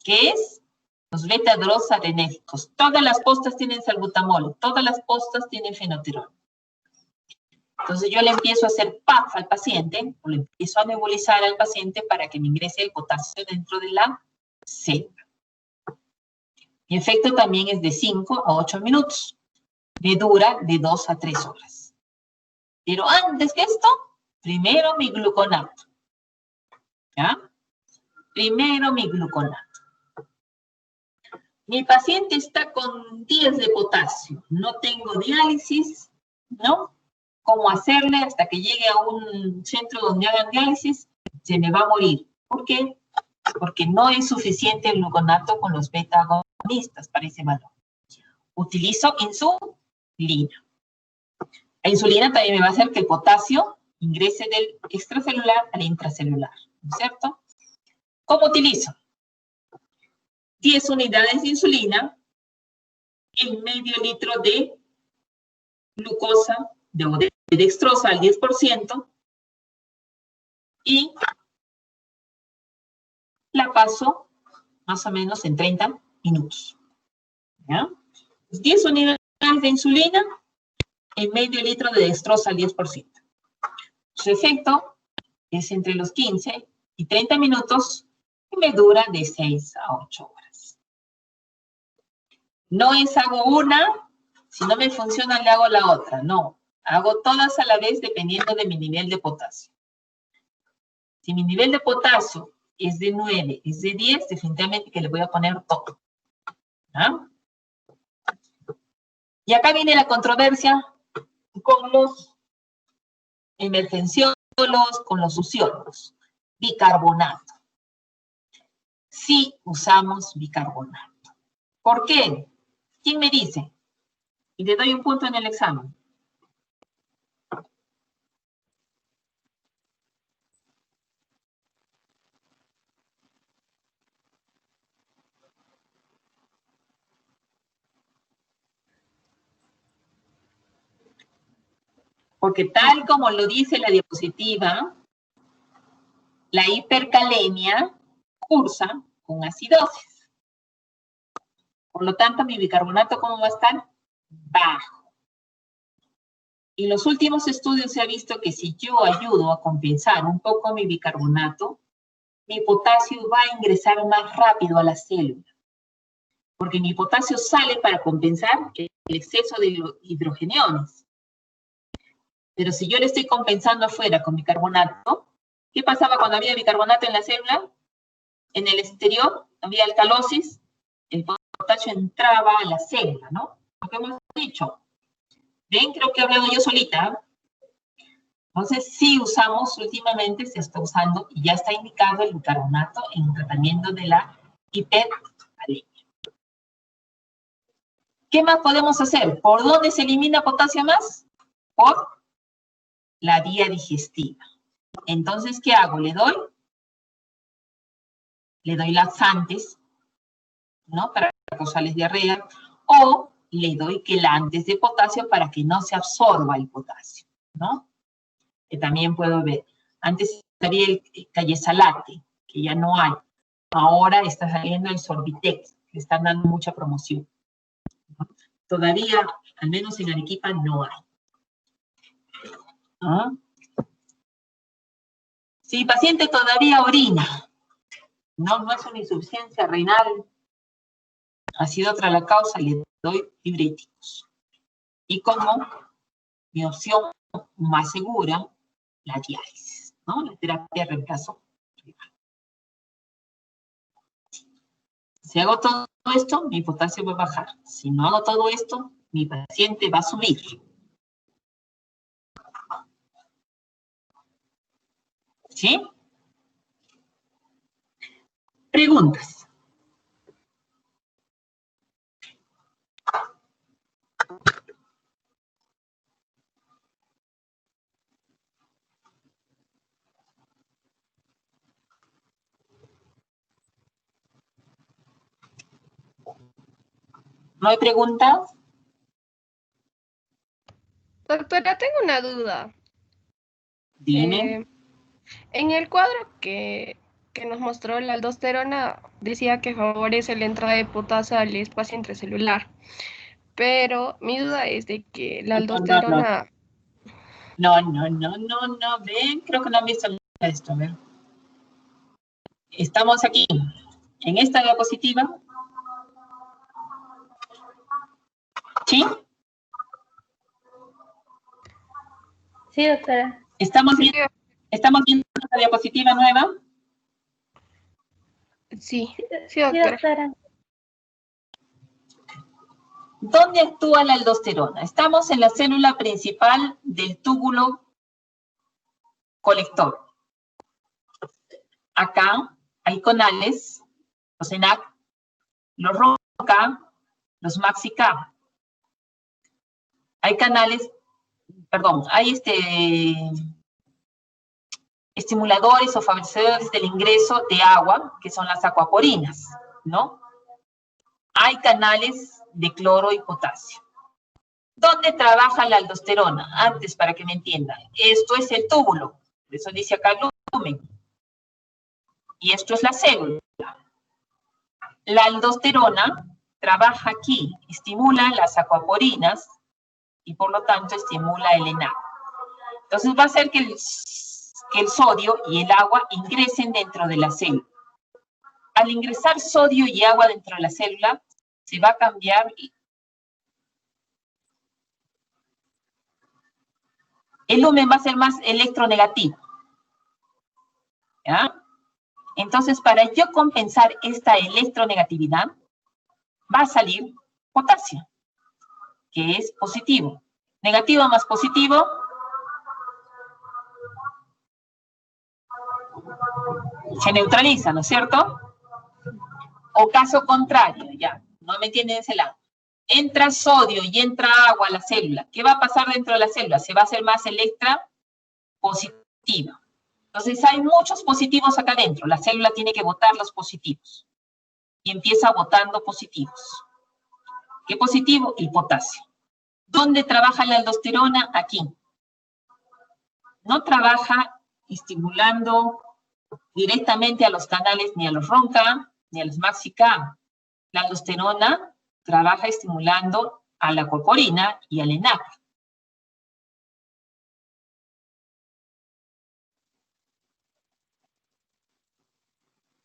que es los beta-hidroxarenérgicos. Todas las postas tienen salbutamol, todas las postas tienen fenoterol. Entonces yo le empiezo a hacer PAF al paciente, o le empiezo a nebulizar al paciente para que me ingrese el potasio dentro de la célula. Mi efecto también es de 5 a 8 minutos. Me dura de 2 a 3 horas. Pero antes de esto, primero mi gluconato. ¿Ya? Primero mi gluconato. Mi paciente está con 10 de potasio. No tengo diálisis, ¿no? ¿Cómo hacerle hasta que llegue a un centro donde hagan diálisis? Se me va a morir. ¿Por qué? Porque no es suficiente el gluconato con los beta-agonistas para ese valor. Utilizo insulina. La insulina también me va a hacer que el potasio ingrese del extracelular al intracelular, ¿no es cierto? ¿Cómo utilizo? 10 unidades de insulina en medio litro de glucosa, de dextrosa al 10%, y la paso más o menos en 30 minutos. ¿Ya? 10 unidades de insulina en medio litro de dextrosa al 10%. Su efecto es entre los 15 y 30 minutos y me dura de 6 a 8 horas. No es hago una, si no me funciona le hago la otra, no. Hago todas a la vez dependiendo de mi nivel de potasio. Si mi nivel de potasio es de 9, es de 10, definitivamente que le voy a poner todo. ¿Ah? Y acá viene la controversia con los emergenciólogos, con los usiólogos. Bicarbonato. Sí usamos bicarbonato. ¿Por qué? ¿Quién me dice? Y le doy un punto en el examen. Porque tal como lo dice la diapositiva, la hipercalemia cursa con acidosis. Por lo tanto, mi bicarbonato, ¿cómo va a estar? Bajo. En los últimos estudios se ha visto que si yo ayudo a compensar un poco mi bicarbonato, mi potasio va a ingresar más rápido a la célula. Porque mi potasio sale para compensar el exceso de hidrogeniones. Pero si yo le estoy compensando afuera con bicarbonato, ¿qué pasaba cuando había bicarbonato en la célula? En el exterior había alcalosis, el potasio entraba a la célula, ¿no? Lo que hemos dicho. ¿Ven? Creo que he hablado yo solita. Entonces, sí usamos, últimamente se está usando, y ya está indicado el bicarbonato en tratamiento de la hipercalemia. ¿Qué más podemos hacer? ¿Por dónde se elimina potasio más? Por la vía digestiva. Entonces, ¿qué hago? Le doy laxantes, ¿no? Para causarles diarrea, o le doy quelantes de potasio para que no se absorba el potasio, ¿no? Que también puedo ver. Antes estaría el Cayesalate, que ya no hay. Ahora está saliendo el Sorbitex, que están dando mucha promoción, ¿no? Todavía, al menos en Arequipa, no hay. ¿Ah? Si el paciente todavía orina, no es una insuficiencia renal, ha sido otra la causa, le doy diuréticos. Y como mi opción más segura, la diálisis, ¿no? La terapia de reemplazo renal. Si hago todo esto, mi potasio va a bajar. Si no hago todo esto, mi paciente va a subir. ¿Sí? Preguntas. ¿No hay preguntas? Doctora, tengo una duda. Dime. En el cuadro que nos mostró la aldosterona, decía que favorece la entrada de potasio al espacio intracelular. Pero mi duda es de que la aldosterona... No. Ven, creo que no han visto esto. A ver. Estamos aquí, en esta diapositiva. ¿Sí? Sí, doctora. ¿Estamos viendo esta diapositiva nueva? Sí, Sí, sí, doctora. doctora. ¿Dónde actúa la aldosterona? Estamos en la célula principal del túbulo colector. Acá hay conales, los ENAC, los RONCA, los MAXI-K. Hay canales, perdón, hay estimuladores o favorecedores del ingreso de agua, que son las acuaporinas, ¿no? Hay canales de cloro y potasio. ¿Dónde trabaja la aldosterona? Antes, para que me entiendan. Esto es el túbulo, eso dice acá el lumen. Y esto es la célula. La aldosterona trabaja aquí, estimula las acuaporinas y por lo tanto estimula el ENAC. Entonces va a hacer que el sodio y el agua ingresen dentro de la célula. Al ingresar sodio y agua dentro de la célula, se va a cambiar el lumen, va a ser más electronegativo. ¿Ya? Entonces, para yo compensar esta electronegatividad, va a salir potasio, que es positivo. Negativo más positivo se neutraliza, ¿no es cierto? O caso contrario, ya, no me entienden de ese lado. Entra sodio y entra agua a la célula. ¿Qué va a pasar dentro de la célula? Se va a hacer más electropositiva. Entonces hay muchos positivos acá adentro. La célula tiene que botar los positivos. Y empieza botando positivos. ¿Qué positivo? El potasio. ¿Dónde trabaja la aldosterona? Aquí. No trabaja estimulando directamente a los canales ni a los RONCA, ni a los MAXI-K. La aldosterona trabaja estimulando a la acuaporina y al ENAC.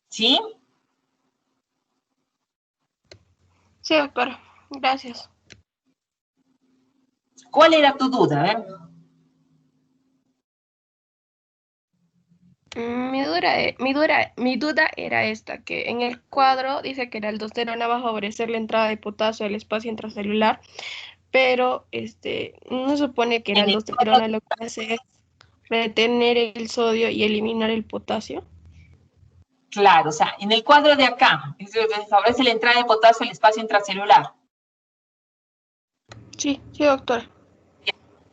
¿Sí? Sí, doctora. Gracias. ¿Cuál era tu duda? A ver. Mi duda era esta, que en el cuadro dice que la aldosterona va a favorecer la entrada de potasio al espacio intracelular, pero no supone que la En el aldosterona lo que hace es retener el sodio y eliminar el potasio. Claro, o sea, en el cuadro de acá, favorece la entrada de potasio al espacio intracelular. Sí, doctora.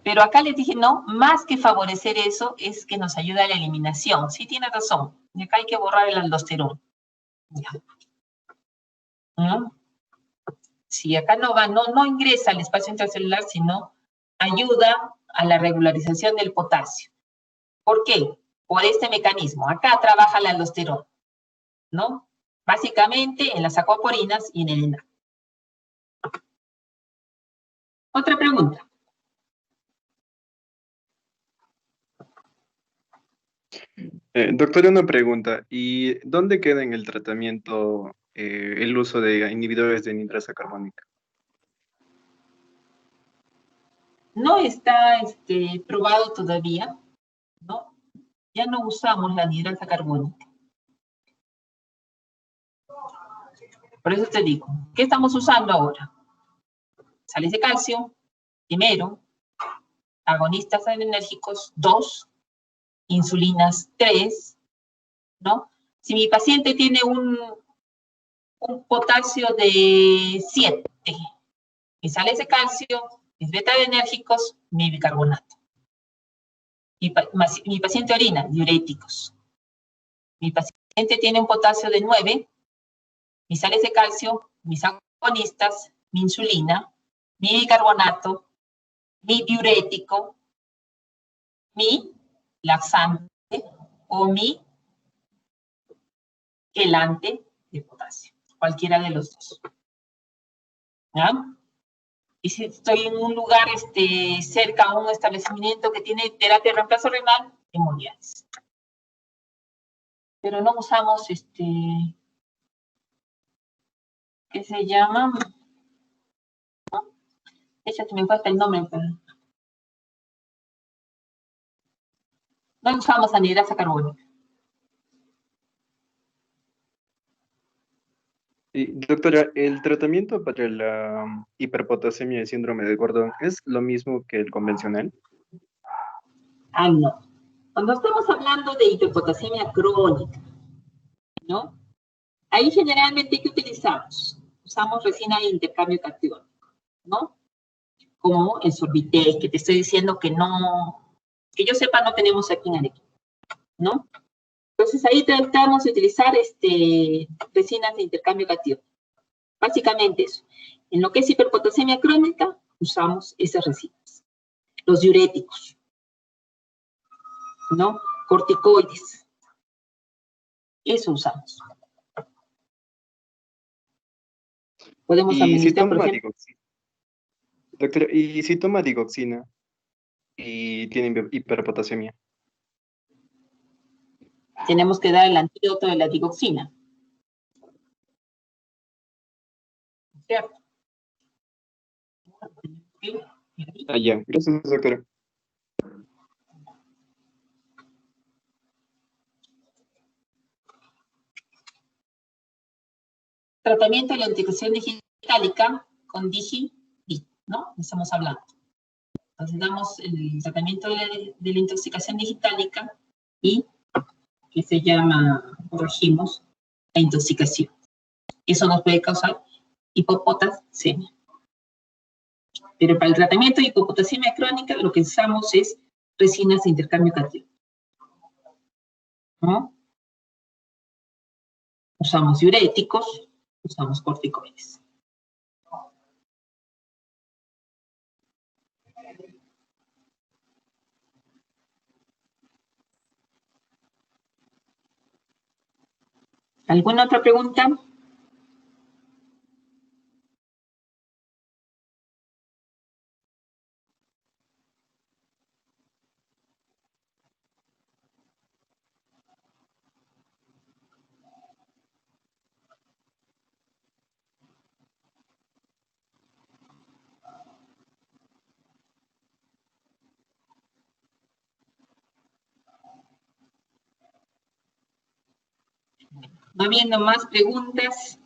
Pero acá les dije, no, más que favorecer eso, es que nos ayuda a la eliminación. Sí, tiene razón. Y acá hay que borrar el aldosterona. Ya. ¿Mm? Sí, acá no ingresa al espacio intracelular, sino ayuda a la regularización del potasio. ¿Por qué? Por este mecanismo. Acá trabaja la aldosterona, ¿no? Básicamente en las acuaporinas y en el ENAC. Otra pregunta. Doctora, una pregunta. ¿Y dónde queda en el tratamiento el uso de inhibidores de anhidrasa carbónica? No está probado todavía, ¿no? Ya no usamos la anhidrasa carbónica. Por eso te digo, ¿qué estamos usando ahora? Sales de calcio, primero, agonistas adrenérgicos, 2, insulinas, 3, ¿no? Si mi paciente tiene un potasio de 7, mis sales de calcio, mis beta-adrenérgicos, mi bicarbonato. Mi paciente orina, diuréticos. Mi paciente tiene un potasio de 9, mis sales de calcio, mis agonistas, mi insulina, mi bicarbonato, mi diurético, mi laxante o mi quelante de potasio, cualquiera de los dos. ¿Ya? Y si estoy en un lugar cerca a un establecimiento que tiene terapia de reemplazo renal, hemodiálisis. Pero no usamos ¿qué se llama? ¿No? Échate, me falta el nombre, pero no usamos anhidrasa carbónica. Y, doctora, ¿el tratamiento para la hiperpotasemia y síndrome de Gordon es lo mismo que el convencional? Ah, no. Cuando estamos hablando de hiperpotasemia crónica, ¿no? Ahí generalmente, ¿qué utilizamos? Usamos resina de intercambio catiónico, ¿no? Como el Sorbitel, que te estoy diciendo que no, que yo sepa, no tenemos aquí en Arequipa, ¿no? Entonces ahí tratamos de utilizar resinas de intercambio catiónico. Básicamente eso. En lo que es hiperpotasemia crónica, usamos esas resinas. Los diuréticos, ¿no? Corticoides. Eso usamos. Podemos Y si administrar, por toma ejemplo, digoxina, doctora, y si toma digoxina y tiene hiperpotasemia. tenemos que dar el antídoto de la digoxina. ¿Cierto? Ah, ya, gracias, doctora. Tratamiento de la intoxicación digitálica con Digi, ¿no? Estamos hablando. Entonces damos el tratamiento de la intoxicación digitálica y que se llama, corregimos, la intoxicación. Eso nos puede causar hipopotasemia. Pero para el tratamiento de hipopotasemia crónica lo que usamos es resinas de intercambio catiónico, ¿no? Usamos diuréticos, usamos corticoides. ¿Alguna otra pregunta? No habiendo más preguntas,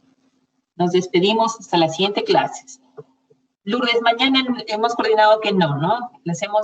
nos despedimos hasta la siguiente clase. Lourdes, mañana hemos coordinado que no, ¿no? Le hacemos